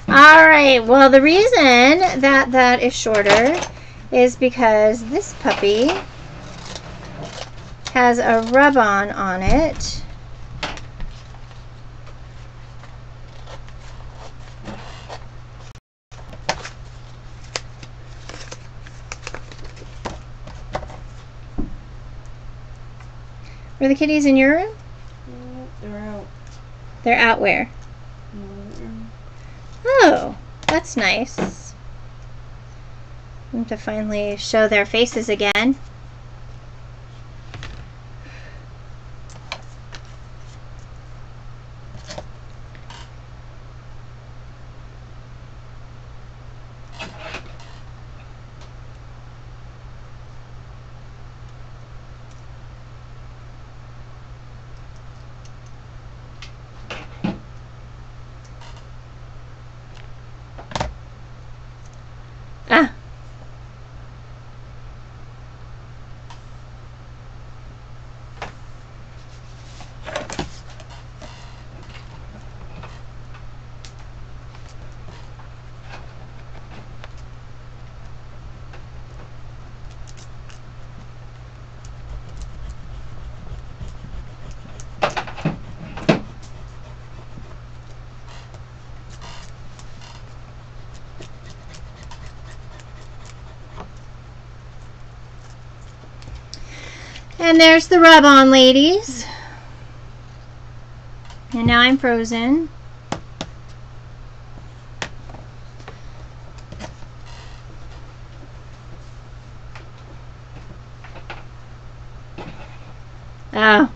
Alright, well the reason that that is shorter is because this puppy has a rub-on on it. Are the kitties in your room? They're out. They're out where? Oh, that's nice. I have to finally show their faces again. Ah. And there's the rub-on, ladies. And now I'm frozen. Oh.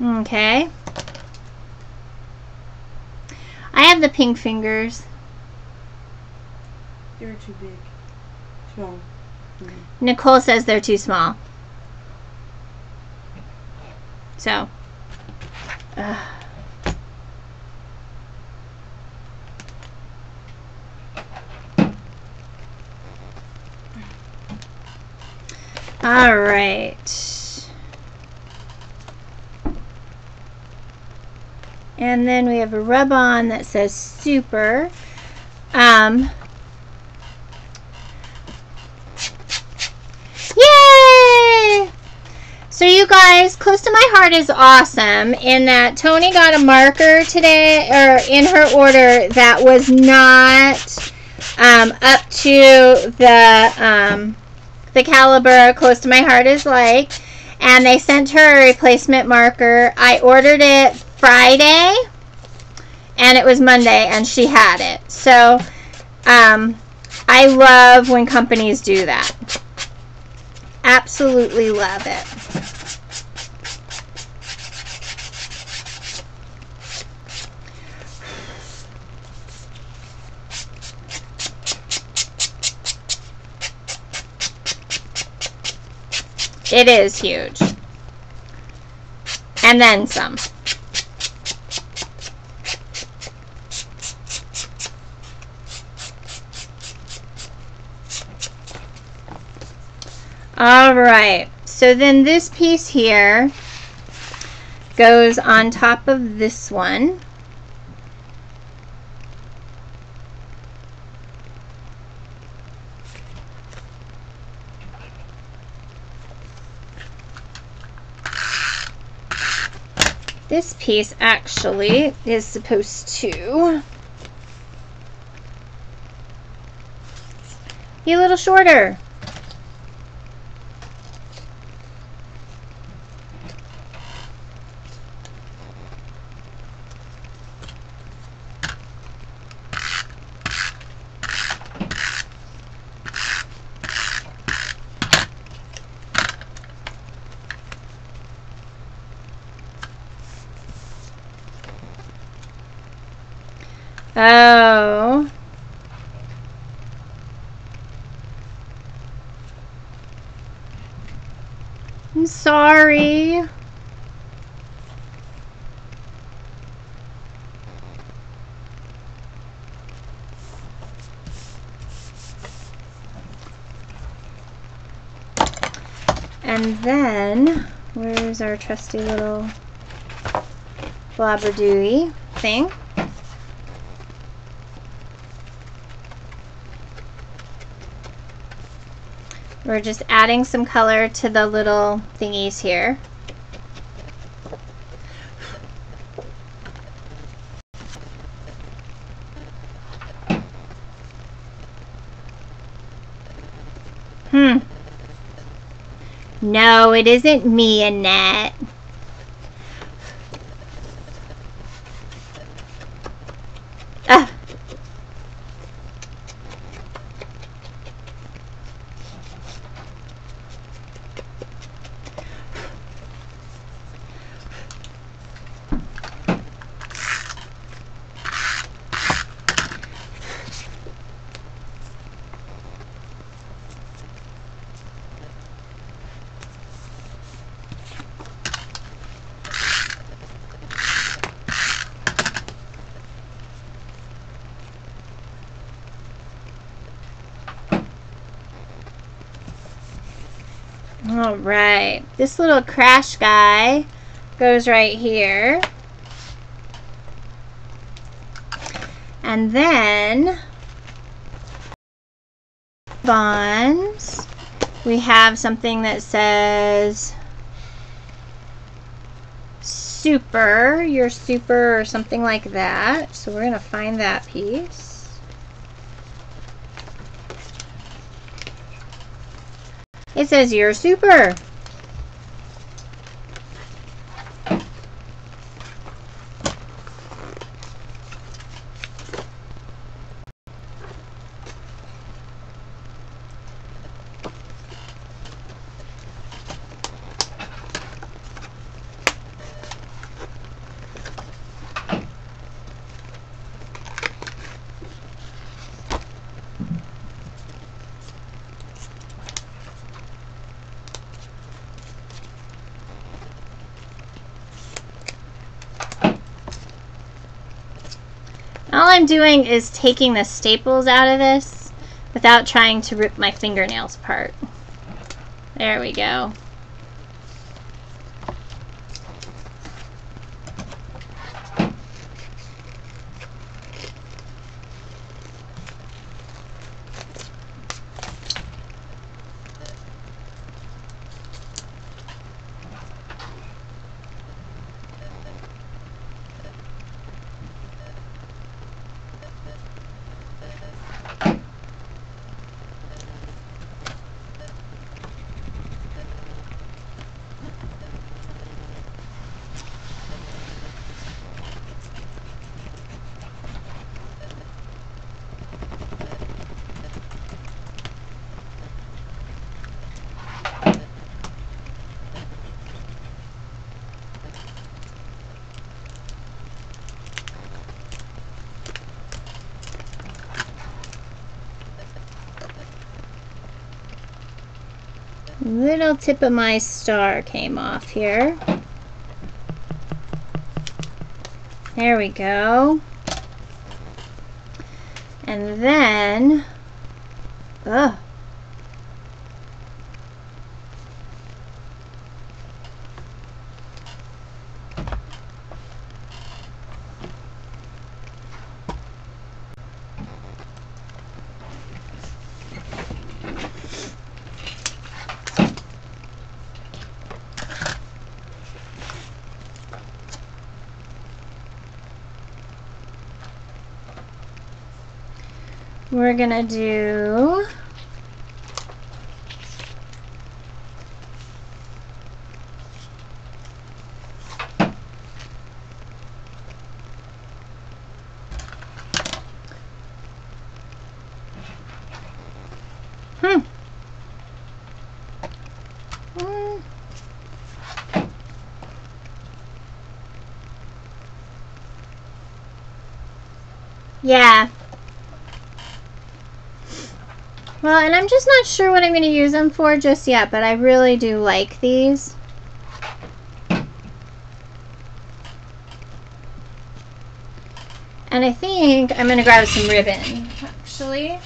Okay. I have the pink fingers. They're too big. Small. Nicole says they're too small. So. All right. And then we have a rub-on that says super. Yay! So you guys, Close to My Heart is awesome in that Tony got a marker today, or in her order, that was not up to the caliber Close to My Heart is like, and they sent her a replacement marker. I ordered it Friday and it was Monday and she had it. So I love when companies do that. Absolutely love it. It is huge. And then some. All right. So then this piece here goes on top of this one. This piece actually is supposed to be a little shorter. Oh. I'm sorry. And then, where's our trusty little blabberdoody thing? We're just adding some color to the little thingies here. No, it isn't me, Annette. Ah. All right, this little crash guy goes right here. And then bonds, we have something that says super, you're super, or something like that. So we're going to find that piece. It says you're super. All I'm doing is taking the staples out of this without trying to rip my fingernails apart. There we go. Little tip of my star came off here. There we go. And then, ugh. We're gonna do Yeah. Well, and I'm just not sure what I'm going to use them for just yet, but I really do like these. And I think I'm going to grab some ribbon, actually.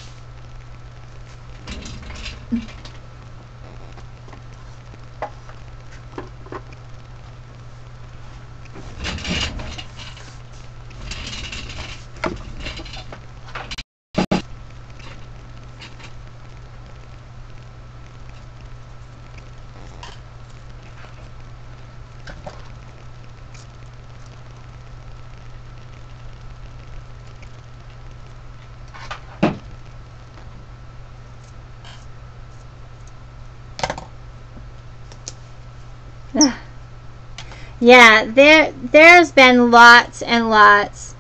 Yeah, there's been lots and lots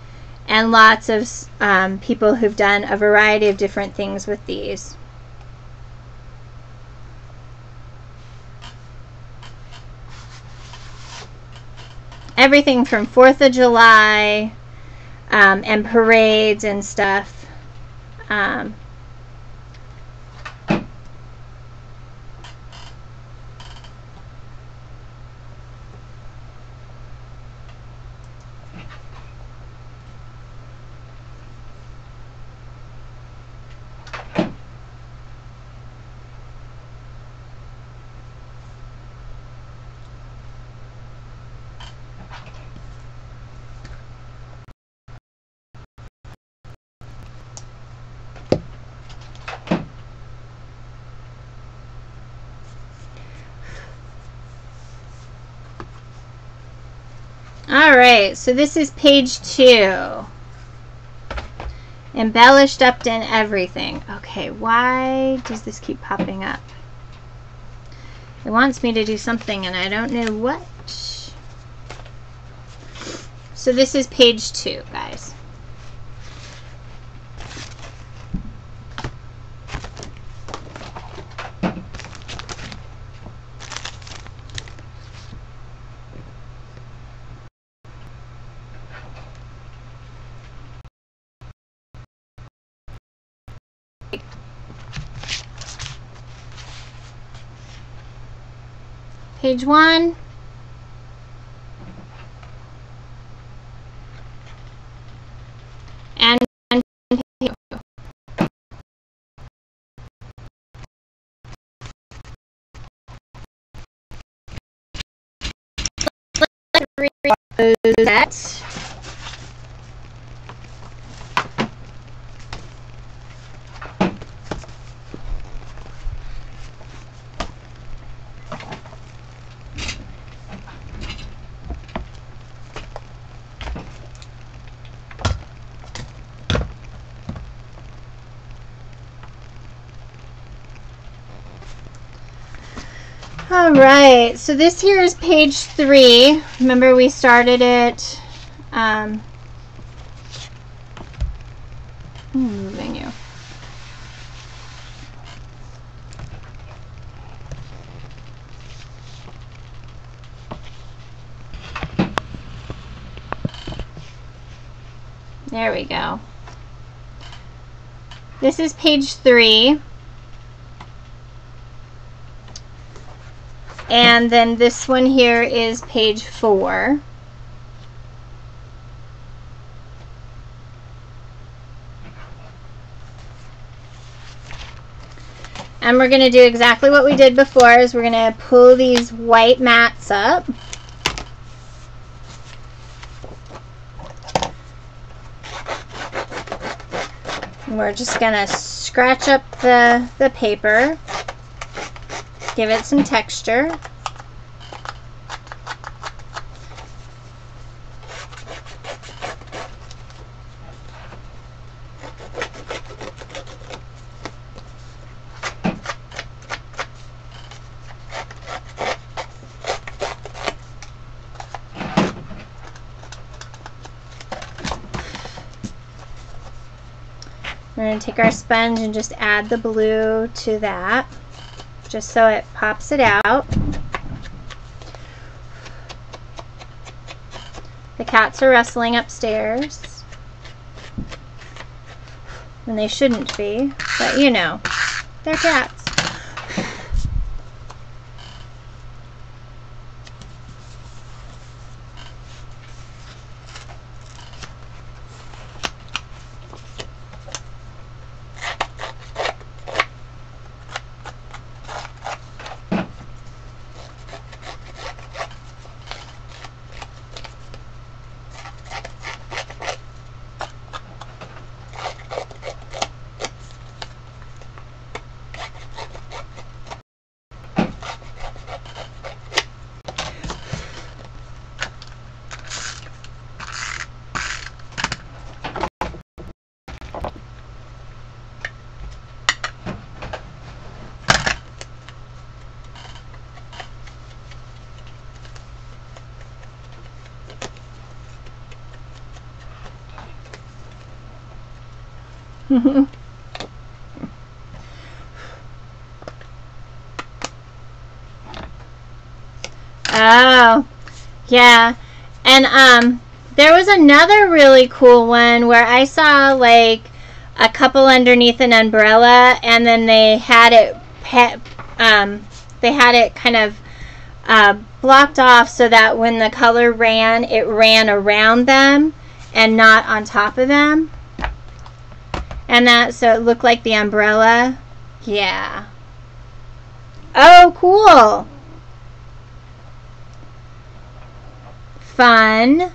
and lots of people who've done a variety of different things with these. Everything from 4th of July and parades and stuff. Alright, so this is page 2. Embellished up in everything. Okay, why does this keep popping up? It wants me to do something and I don't know what. So this is page 2, guys. Page 1. And page 2. That. All right, so this here is page 3. Remember we started it. Moving you. There we go. This is page 3. And then this one here is page 4. And we're going to do exactly what we did before, is we're going to pull these white mats up. And we're just going to scratch up the paper, give it some texture. We're going to take our sponge and just add the blue to that, just so it pops it out. The cats are wrestling upstairs. when they shouldn't be, but you know, they're cats. Oh, yeah. And there was another really cool one where I saw like a couple underneath an umbrella, and then they had it kind of blocked off so that when the color ran, it ran around them and not on top of them. And that, so it looked like the umbrella. Yeah. Oh, cool. Fun.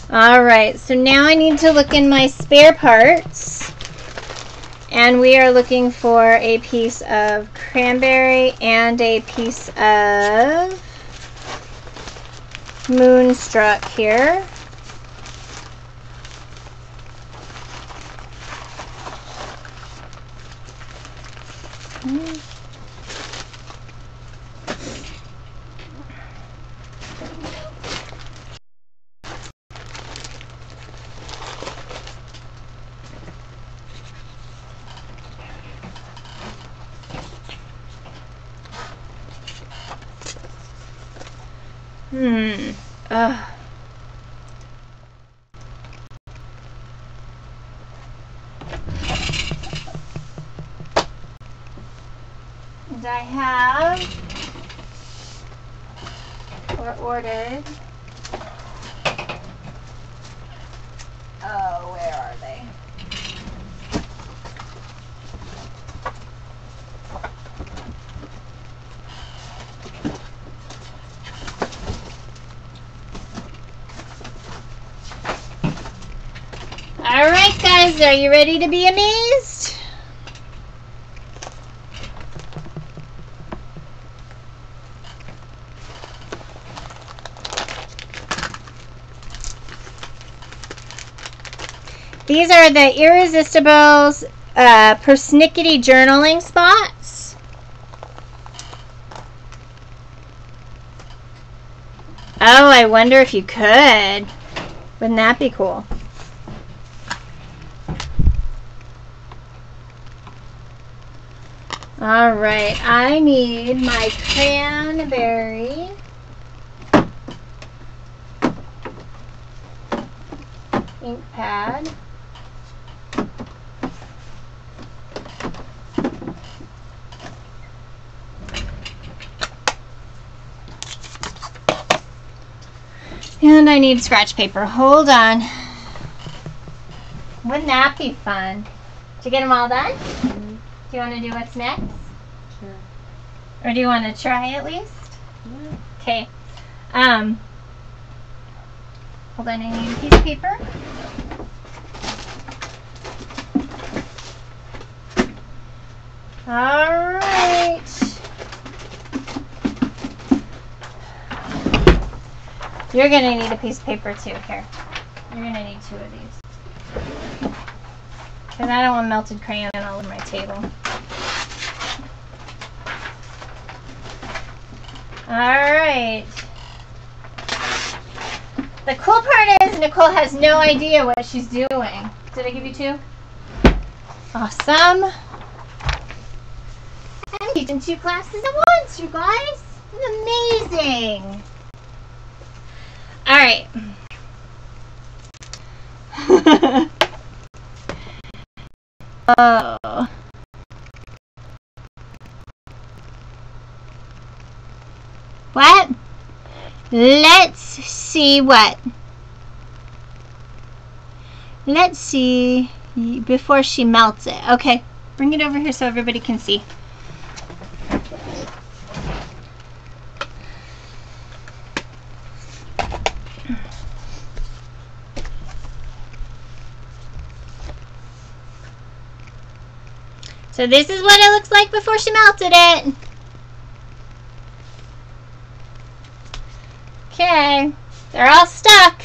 Alright, so now I need to look in my spare parts. And we are looking for a piece of cranberry and a piece of Moonstruck here. Ugh. And I have ordered. Oh, where are they? Alright guys, are you ready to be amazed? These are the Irresistible's persnickety journaling spots. Oh, I wonder if you could. Wouldn't that be cool? Alright, I need my cranberry ink pad. And I need scratch paper. Hold on. Wouldn't that be fun? Did you get them all done? Mm-hmm. Do you want to do what's next? Sure. Or do you want to try at least? Yeah. Okay. Hold on, I need a piece of paper. Alright. You're going to need a piece of paper too. Here. You're going to need 2 of these. Because I don't want melted crayon all over my table. Alright. The cool part is Nicole has no idea what she's doing. Did I give you 2? Awesome. I'm teaching 2 classes at once, you guys. It's amazing. Alright. What? Let's see what? Let's see before she melts it. Okay, bring it over here so everybody can see. So this is what it looks like before she melted it. Okay, they're all stuck.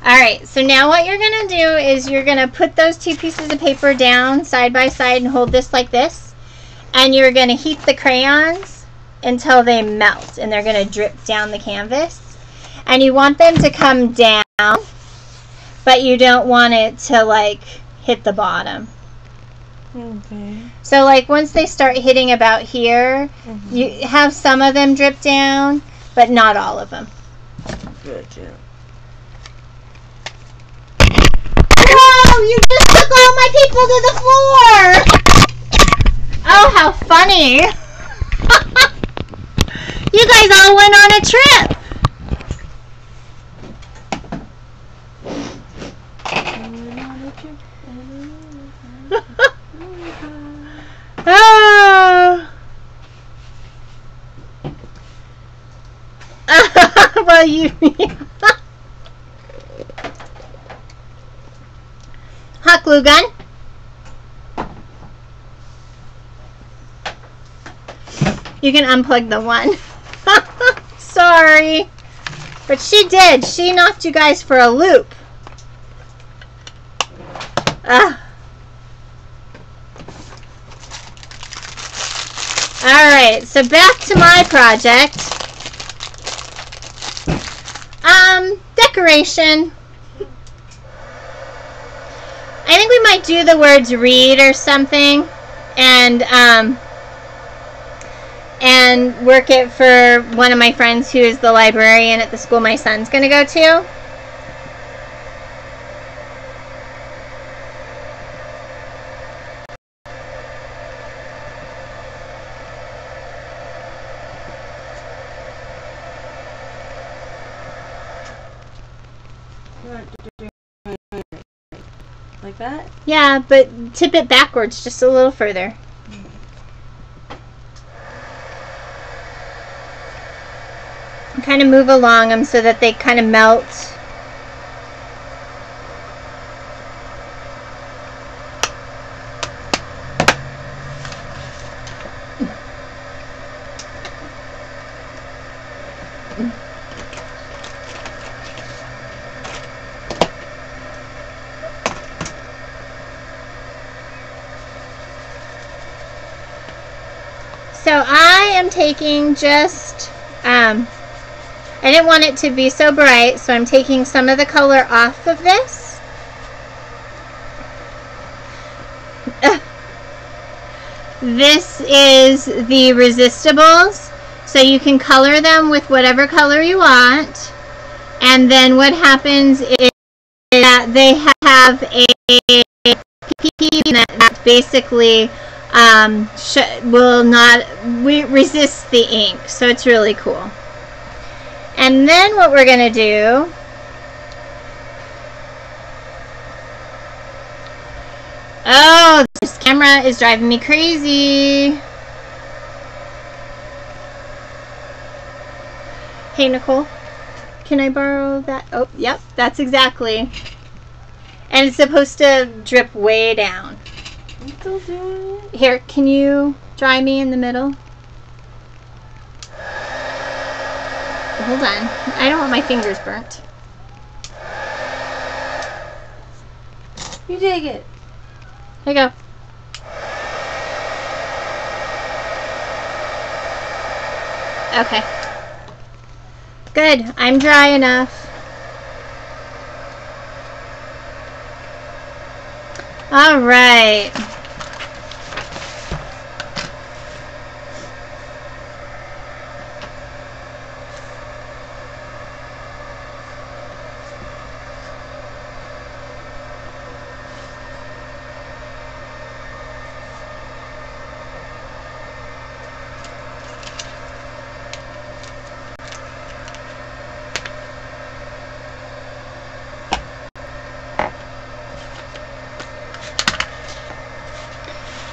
Alright, so now what you're going to do is you're going to put those two pieces of paper down side by side and hold this like this. And you're going to heat the crayons until they melt and they're going to drip down the canvas. And you want them to come down, but you don't want it to like hit the bottom. Okay. So like once they start hitting about here, you have some of them drip down, but not all of them. Gotcha. Whoa! You just took all my people to the floor! Oh, how funny! You guys all went on a trip! Oh. Well, you hot glue gun. You can unplug the one. Sorry. But she did. She knocked you guys for a loop. Alright, so back to my project. Decoration. I think we might do the words read or something and work it for one of my friends who is the librarian at the school my son's going to go to. Like that? Yeah, but tip it backwards just a little further. And kind of move along them so that they kind of melt. So I am taking just, I didn't want it to be so bright, so I'm taking some of the color off of this. This is the Resistables, so you can color them with whatever color you want. And then what happens is that they have a PP that basically will not resist the ink, so it's really cool. And then what we're gonna do oh, this camera is driving me crazy. Hey Nicole, can I borrow that? Oh, yep, that's exactly. And it's supposed to drip way down. I'm still doing it. Here, can you dry me in the middle? Hold on. I don't want my fingers burnt. You take it. Here you go. Okay. Good. I'm dry enough. All right.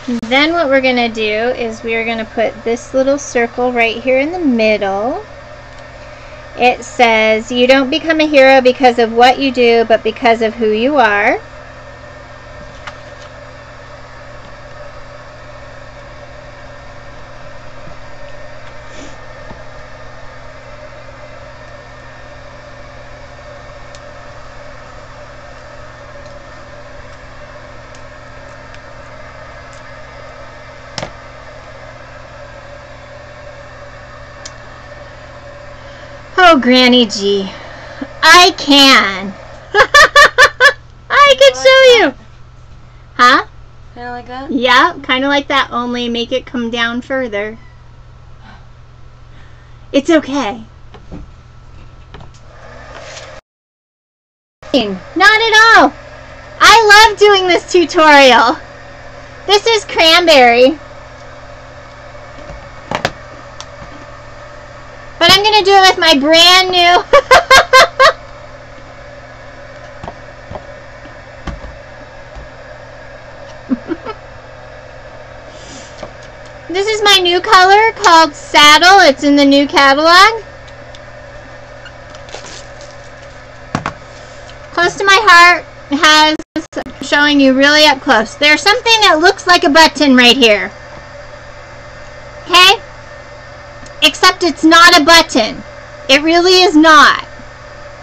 Then what we're going to do is we are going to put this little circle right here in the middle. It says, you don't become a hero because of what you do, but because of who you are. Oh, Granny G, I can. I can show you. Huh? Kind of like that? Yeah, kind of like that, only make it come down further. It's okay. Not at all. I love doing this tutorial. This is cranberry. But I'm going to do it with my brand new... This is my new color called Saddle. It's in the new catalog. Close to my heart has showing you really up close. There's something that looks like a button right here. Okay? Except it's not a button. It really is not.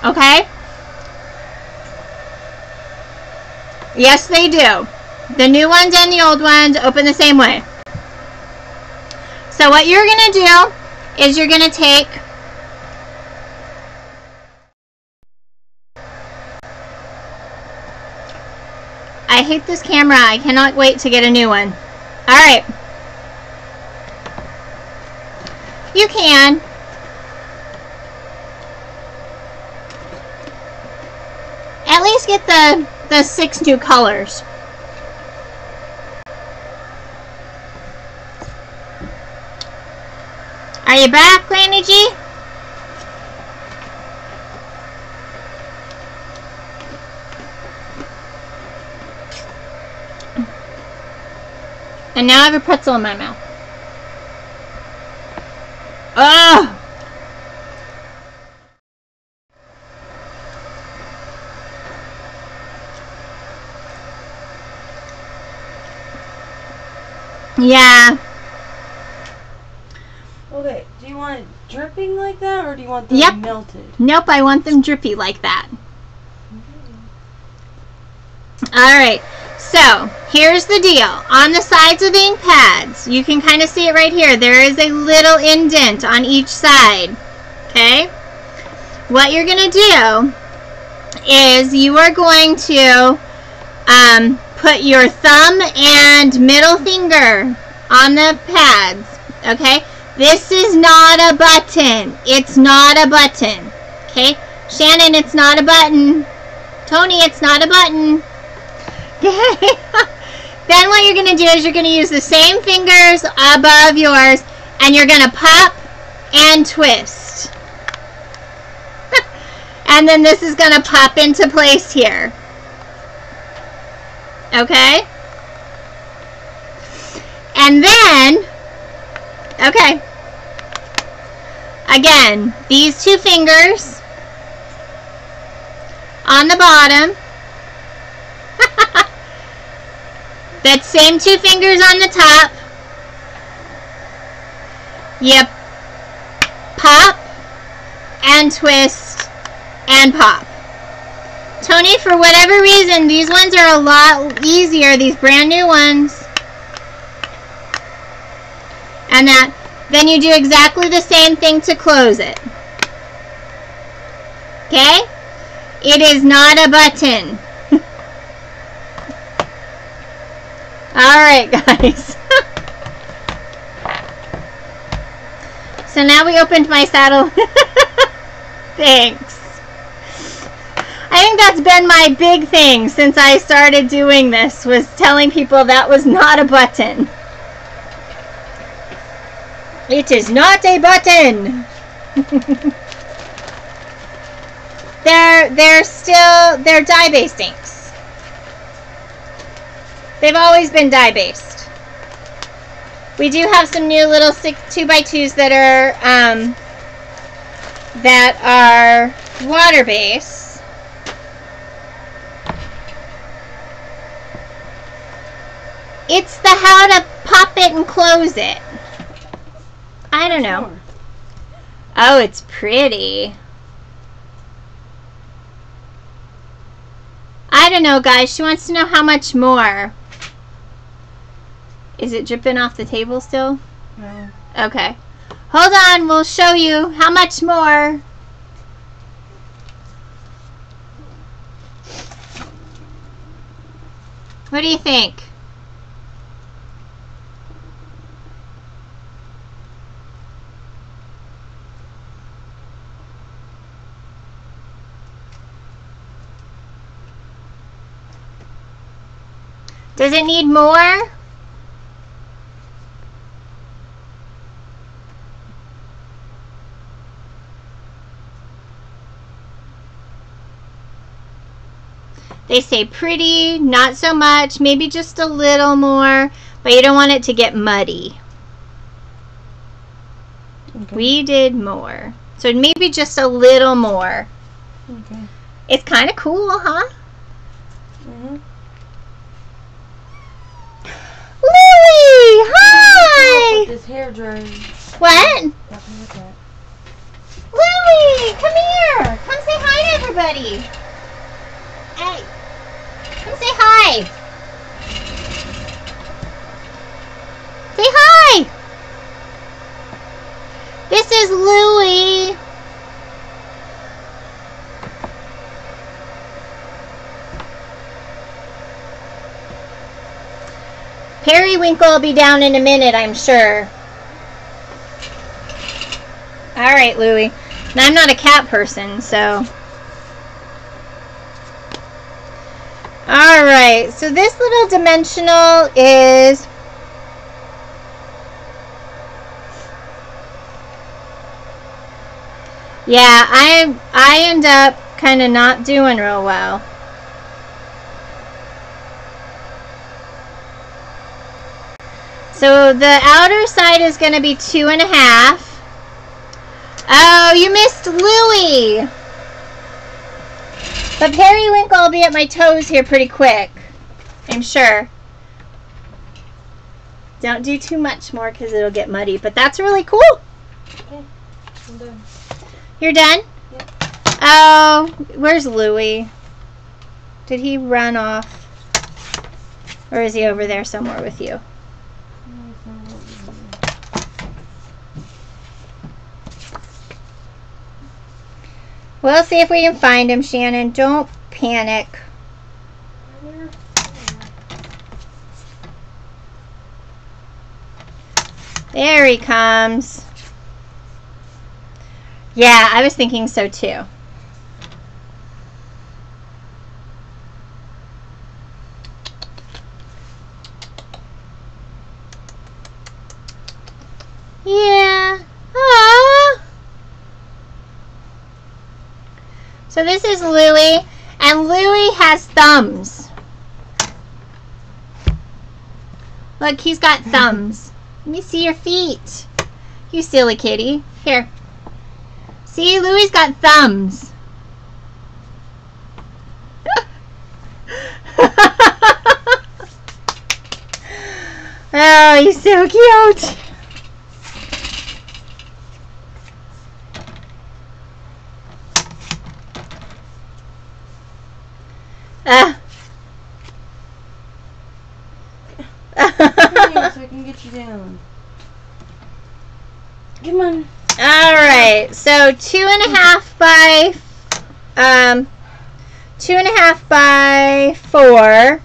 Okay? Yes, they do. The new ones and the old ones open the same way. So what you're going to do is you're going to take I hate this camera. I cannot wait to get a new one. Alright. You can. At least get the 6 new colors. Are you back, Granny G? And now I have a pretzel in my mouth. Ugh! Yeah. Okay, do you want it dripping like that, or do you want them melted? Nope, I want them drippy like that. Alright, so here's the deal. On the sides of the ink pads, you can kind of see it right here. There is a little indent on each side. Okay? What you're going to do is you are going to put your thumb and middle finger on the pads. Okay? This is not a button. It's not a button. Okay? Shannon, it's not a button. Tony, it's not a button. Okay? Then what you're going to do is you're going to use the same fingers above yours, and you're going to pop and twist. And then this is going to pop into place here. Okay? And then, okay, again, these 2 fingers on the bottom, that same 2 fingers on the top, you pop and twist and pop. Tony, for whatever reason, these ones are a lot easier, these brand new ones. And then you do exactly the same thing to close it. Okay? It is not a button. Alright, guys. So now we opened my saddle. Thanks. I think that's been my big thing since I started doing this, was telling people that was not a button. It is not a button. They're dye-based inks. They've always been dye-based. We do have some new little 2x2s that are water based. It's the how to pop it and close it. I don't know. Oh, it's pretty. I don't know, guys. She wants to know how much more. Is it dripping off the table still? No. Okay. Hold on. We'll show you how much more. What do you think? Does it need more? They say pretty, not so much, maybe just a little more, but you don't want it to get muddy. Okay. We did more. So maybe just a little more. Okay. It's kind of cool, huh? Mm-hmm. Louie! Hi! This hair dryer. What? Louie, come here. Come say hi to everybody. Hey. Come say hi. Say hi. This is Louie. Periwinkle will be down in a minute, I'm sure. All right, Louie. Now, I'm not a cat person, so. All right, so this little dimensional is yeah, I end up kind of not doing real well. So the outer side is going to be 2.5. Oh, you missed Louie. But Periwinkle will be at my toes here pretty quick, I'm sure. Don't do too much more because it'll get muddy, but that's really cool. Okay, I'm done. You're done? Yep. Oh, where's Louie? Did he run off? Or is he over there somewhere with you? We'll see if we can find him, Shannon. Don't panic. There he comes. Yeah, I was thinking so too. Yeah. Aww. So this is Louie, and Louie has thumbs. Look, he's got thumbs. Let me see your feet. You silly kitty. Here. See, Louie's got thumbs. Oh, he's so cute. So I can get you down. Come on. All right, so 2.5 by 2.5 by 4,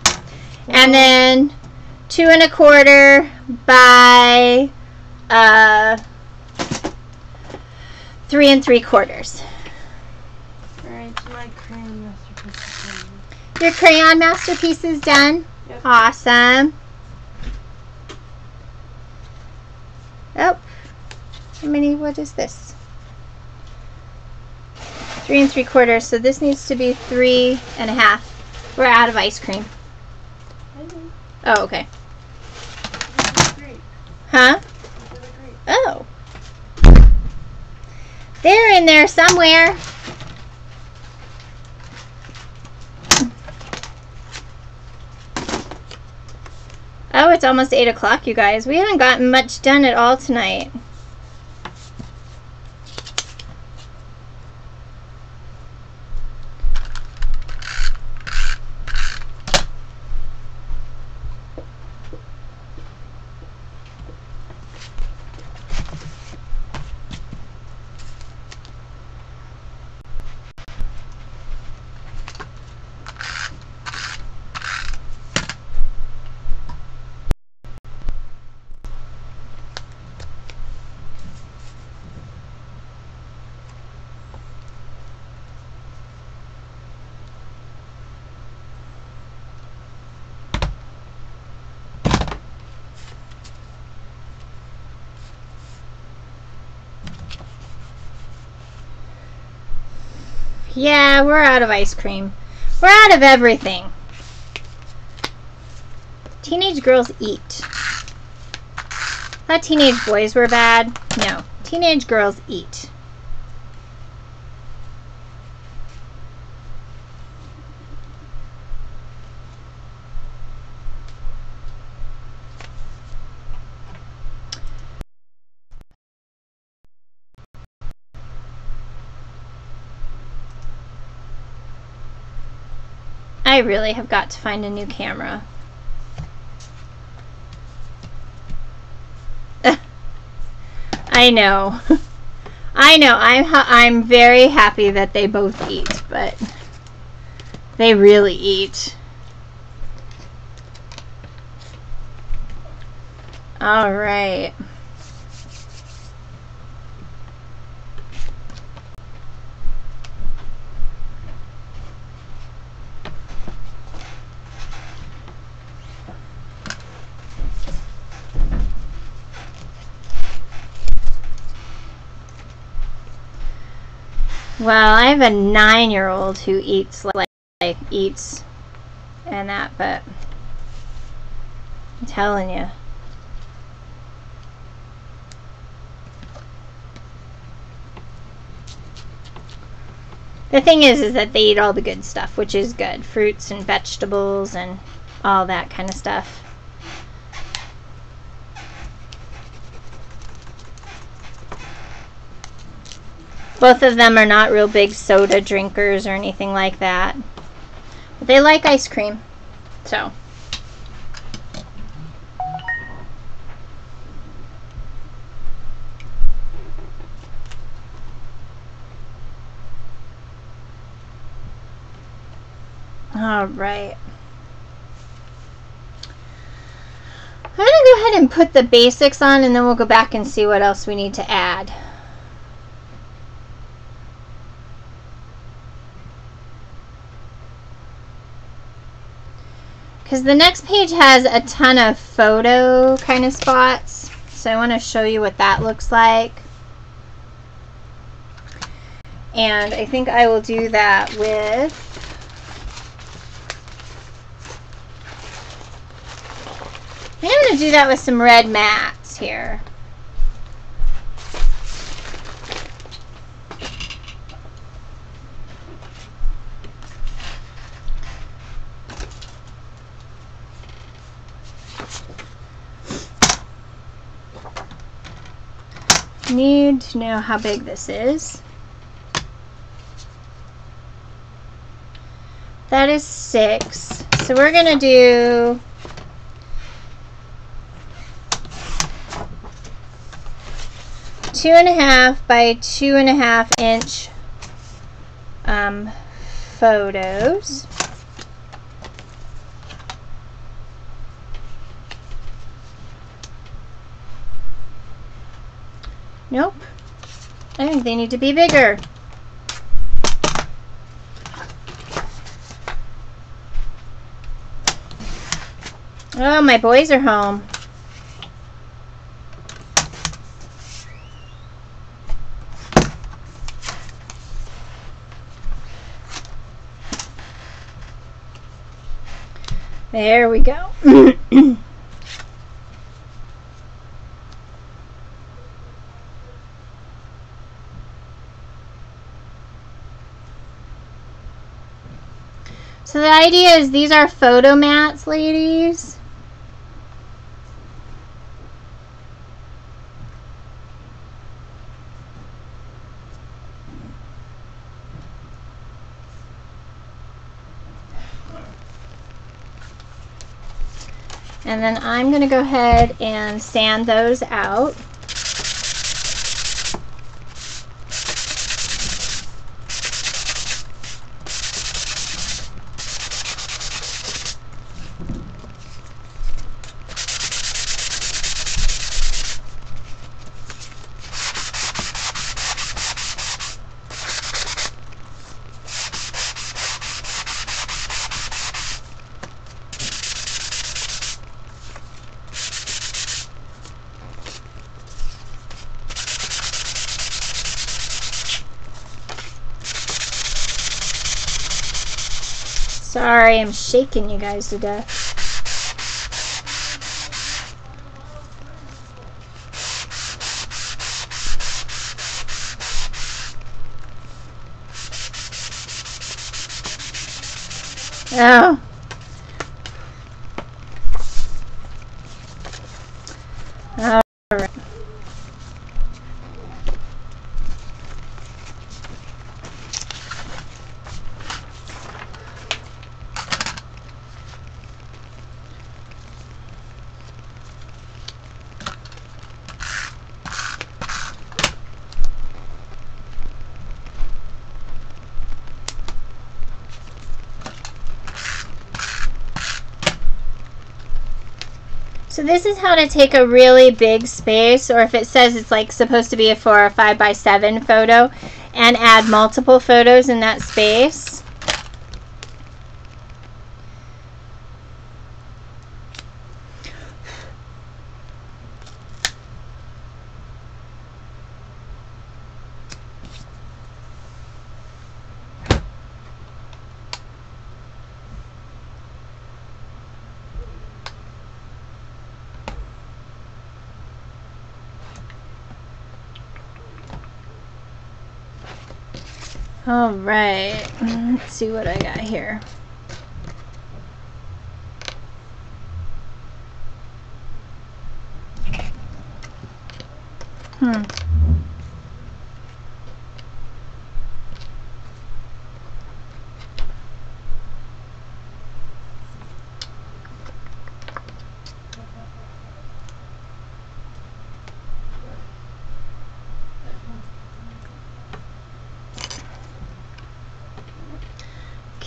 and then 2.25 by 3 3/4. All right, so my crayon masterpiece is done. Your crayon masterpiece is done. Yep. Awesome. Oh, how many? What is this? 3 3/4. So this needs to be 3.5. We're out of ice cream. Oh, okay. Huh? Under the grate. Oh. They're in there somewhere. Oh, it's almost 8 o'clock, you guys. We haven't gotten much done at all tonight. Yeah, we're out of ice cream. We're out of everything. Teenage girls eat. Thought teenage boys were bad. No, teenage girls eat. I really have got to find a new camera. I know. I know. I'm very happy that they both eat, but they really eat. All right. Well, I have a 9-year-old who eats like eats and that, but I'm telling you. The thing is that they eat all the good stuff, which is good. Fruits and vegetables and all that kind of stuff. Both of them are not real big soda drinkers or anything like that. But they like ice cream. So. All right. I'm going to go ahead and put the basics on, and then we'll go back and see what else we need to add. Because the next page has a ton of photo kind of spots. So I want to show you what that looks like. And I think I will do that with I'm going to do that with some red mats here. Need to know how big this is. That is 6. So we're going to do two and a half by 2.5 inch photos. Nope. I think they need to be bigger. Oh, my boys are home. There we go. So the idea is these are photo mats, ladies. And then I'm going to go ahead and sand those out. Sorry, I'm shaking you guys to death. Oh. All right. So this is how to take a really big space, or if it says it's like supposed to be for a 5x7 photo, and add multiple photos in that space. All right, let's see what I got here.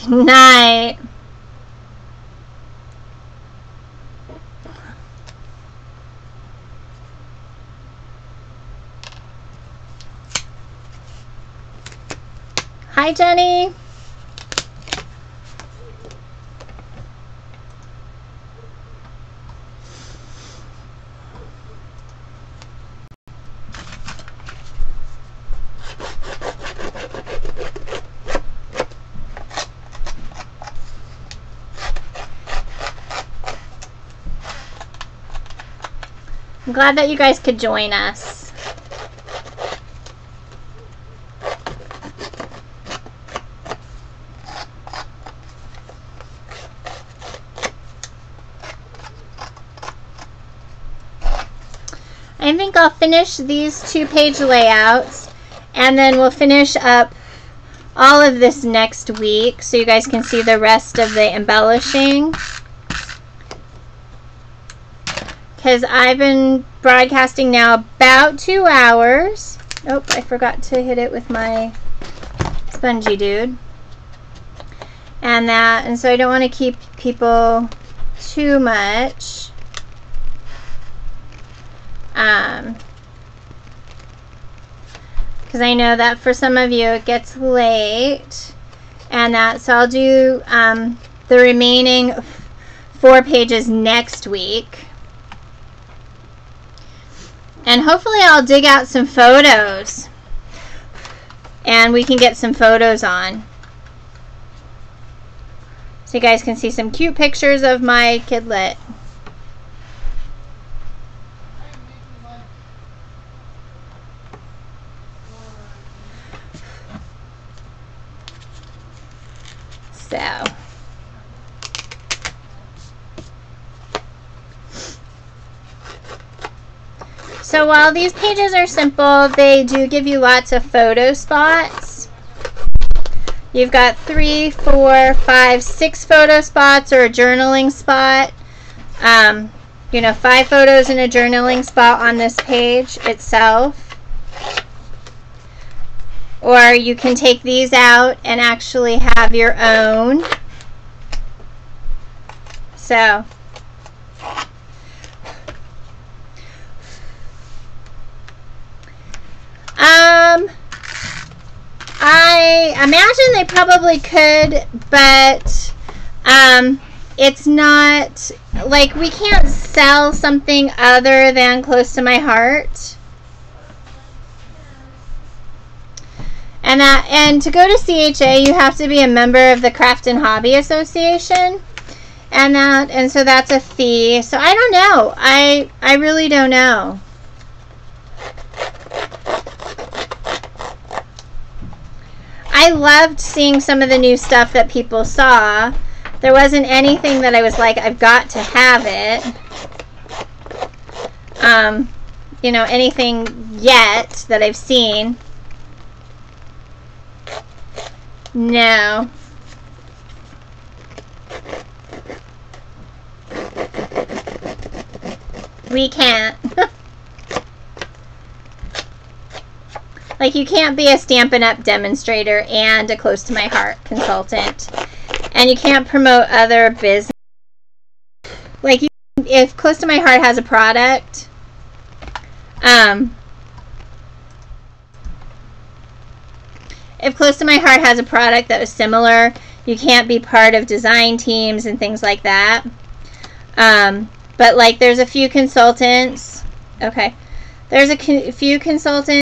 Good night. Hi, Jenny. I'm glad that you guys could join us. I think I'll finish these 2-page layouts, and then we'll finish up all of this next week so you guys can see the rest of the embellishing. Because I've been broadcasting now about 2 hours. Oh, I forgot to hit it with my spongy dude. And so I don't want to keep people too much. Because I know that for some of you it gets late. So I'll do the remaining 4 pages next week. And hopefully I'll dig out some photos and we can get some photos on, so you guys can see some cute pictures of my kidlet. So So while these pages are simple, they do give you lots of photo spots. You've got 3, 4, 5, 6 photo spots or a journaling spot. You know, 5 photos in a journaling spot on this page itself. Or you can take these out and actually have your own. So, I imagine they probably could, but it's not, like, we can't sell something other than close to my heart. And to go to CHA, you have to be a member of the Craft and Hobby Association, and so that's a fee. So I don't know. I really don't know. I loved seeing some of the new stuff that people saw. There wasn't anything that I was like, I've got to have it. You know, anything yet that I've seen. No. We can't. Like, you can't be a Stampin' Up! Demonstrator and a Close to My Heart consultant. And you can't promote other business. Like, if Close to My Heart has a product, if Close to My Heart has a product that was similar, you can't be part of design teams and things like that. But, like, there's a few consultants. Okay. There's a few consultants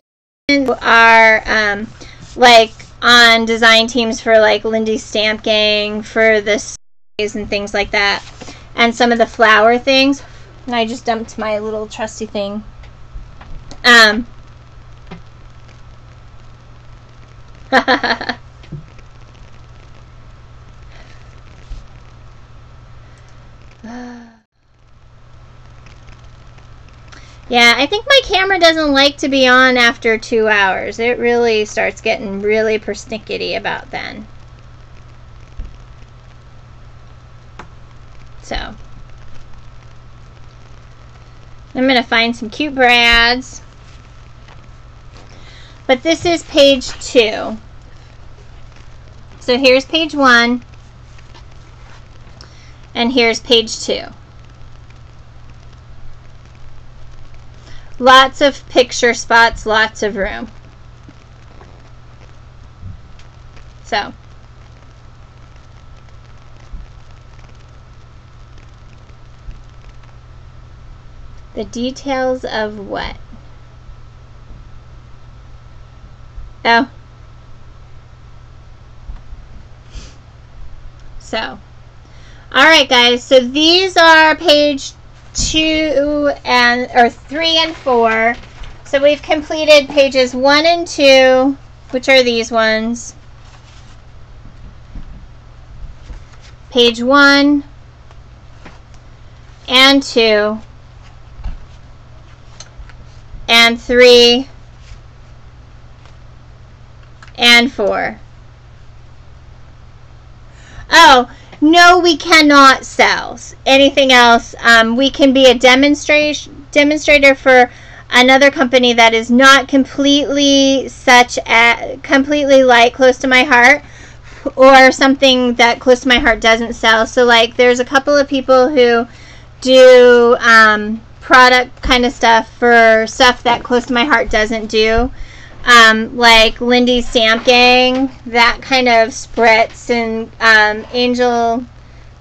who are, like, on design teams for, like, Lindy's Stamp Gang, for the series and things like that. And some of the flower things. And I just dumped my little trusty thing. Yeah, I think my camera doesn't like to be on after 2 hours. It really starts getting really persnickety about then. So, I'm going to find some cute brads. But this is page 2. So here's page 1. And here's page 2. Lots of picture spots, lots of room. So, the details of what? Oh. So, alright guys, so these are page 2 or 3 and 4. So we've completed pages 1 and 2, which are these ones. Page 1 and 2 and 3 and 4. Oh, no, we cannot sell anything else. We can be a demonstrator for another company that is not completely completely like Close to My Heart, or something that Close to My Heart doesn't sell. So, like, there's a couple of people who do product kind of stuff for stuff that Close to My Heart doesn't do. Like Lindy's Stamp Gang, that kind of spritz, and Angel,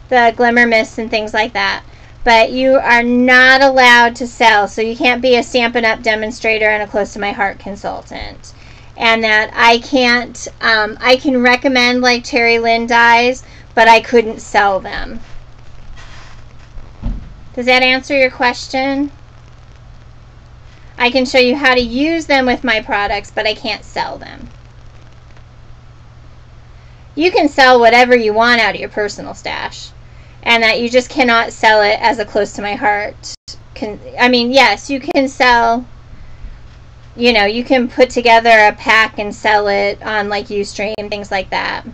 the Glimmer Mist, and things like that. But you are not allowed to sell, so you can't be a Stampin' Up! Demonstrator and a Close to My Heart consultant. And that I can't, I can recommend, like, Cherry Lynn dies, but I couldn't sell them. Does that answer your question? I can show you how to use them with my products, but I can't sell them. You can sell whatever you want out of your personal stash, and that you just cannot sell it as a Close to My Heart. I mean, yes, you can sell you know, you can put together a pack and sell it on like Ustream, things like that.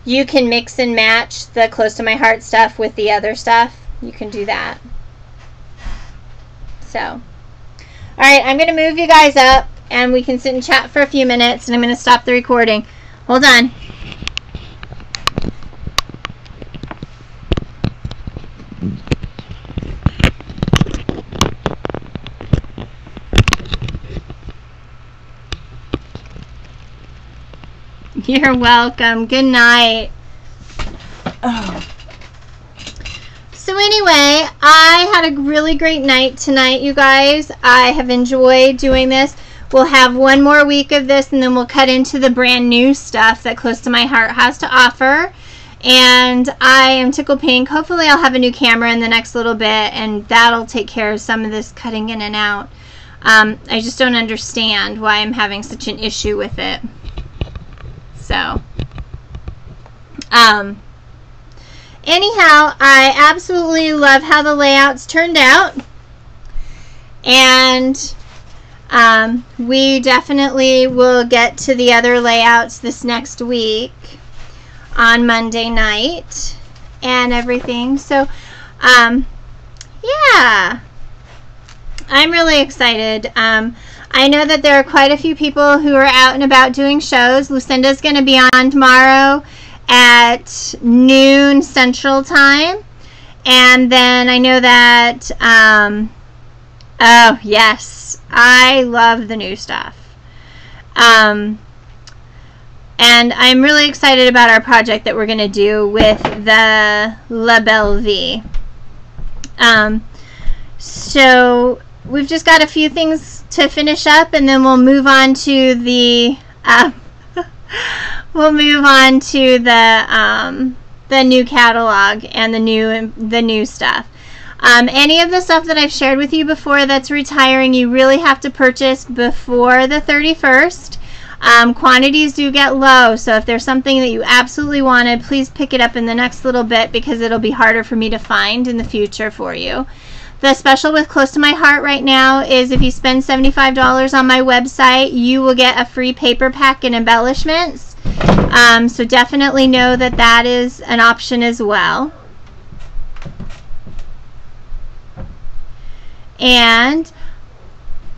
You can mix and match the Close to My Heart stuff with the other stuff. You can do that. So, all right, I'm going to move you guys up and we can sit and chat for a few minutes, and I'm going to stop the recording. Hold on. You're welcome. Good night. Oh. So anyway, I had a really great night tonight, you guys. I have enjoyed doing this. We'll have one more week of this, and then we'll cut into the brand new stuff that Close to My Heart has to offer. And I am tickled pink. Hopefully I'll have a new camera in the next little bit, and that'll take care of some of this cutting in and out. I just don't understand why I'm having such an issue with it. So, anyhow, I absolutely love how the layouts turned out, and we definitely will get to the other layouts this next week on Monday night and everything. So, yeah, I'm really excited. I know that there are quite a few people who are out and about doing shows. Lucinda's going to be on tomorrow at noon Central Time. And then I know that, oh yes, I love the new stuff. And I'm really excited about our project that we're going to do with the La Belle Vie. So we've just got a few things to finish up, and then we'll move on to the the new catalog and the new stuff. Any of the stuff that I've shared with you before that's retiring, you really have to purchase before the 31st. Quantities do get low, so if there's something that you absolutely wanted, please pick it up in the next little bit, because it'll be harder for me to find in the future for you. The special with Close to My Heart right now is if you spend $75 on my website, you will get a free paper pack and embellishments. So definitely know that that is an option as well. And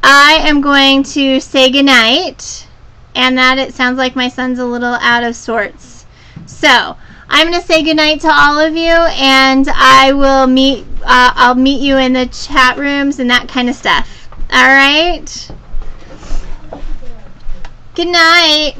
I am going to say goodnight, and that it sounds like my son's a little out of sorts. So I'm going to say goodnight to all of you, and I will I'll meet you in the chat rooms and that kind of stuff. All right? Good night.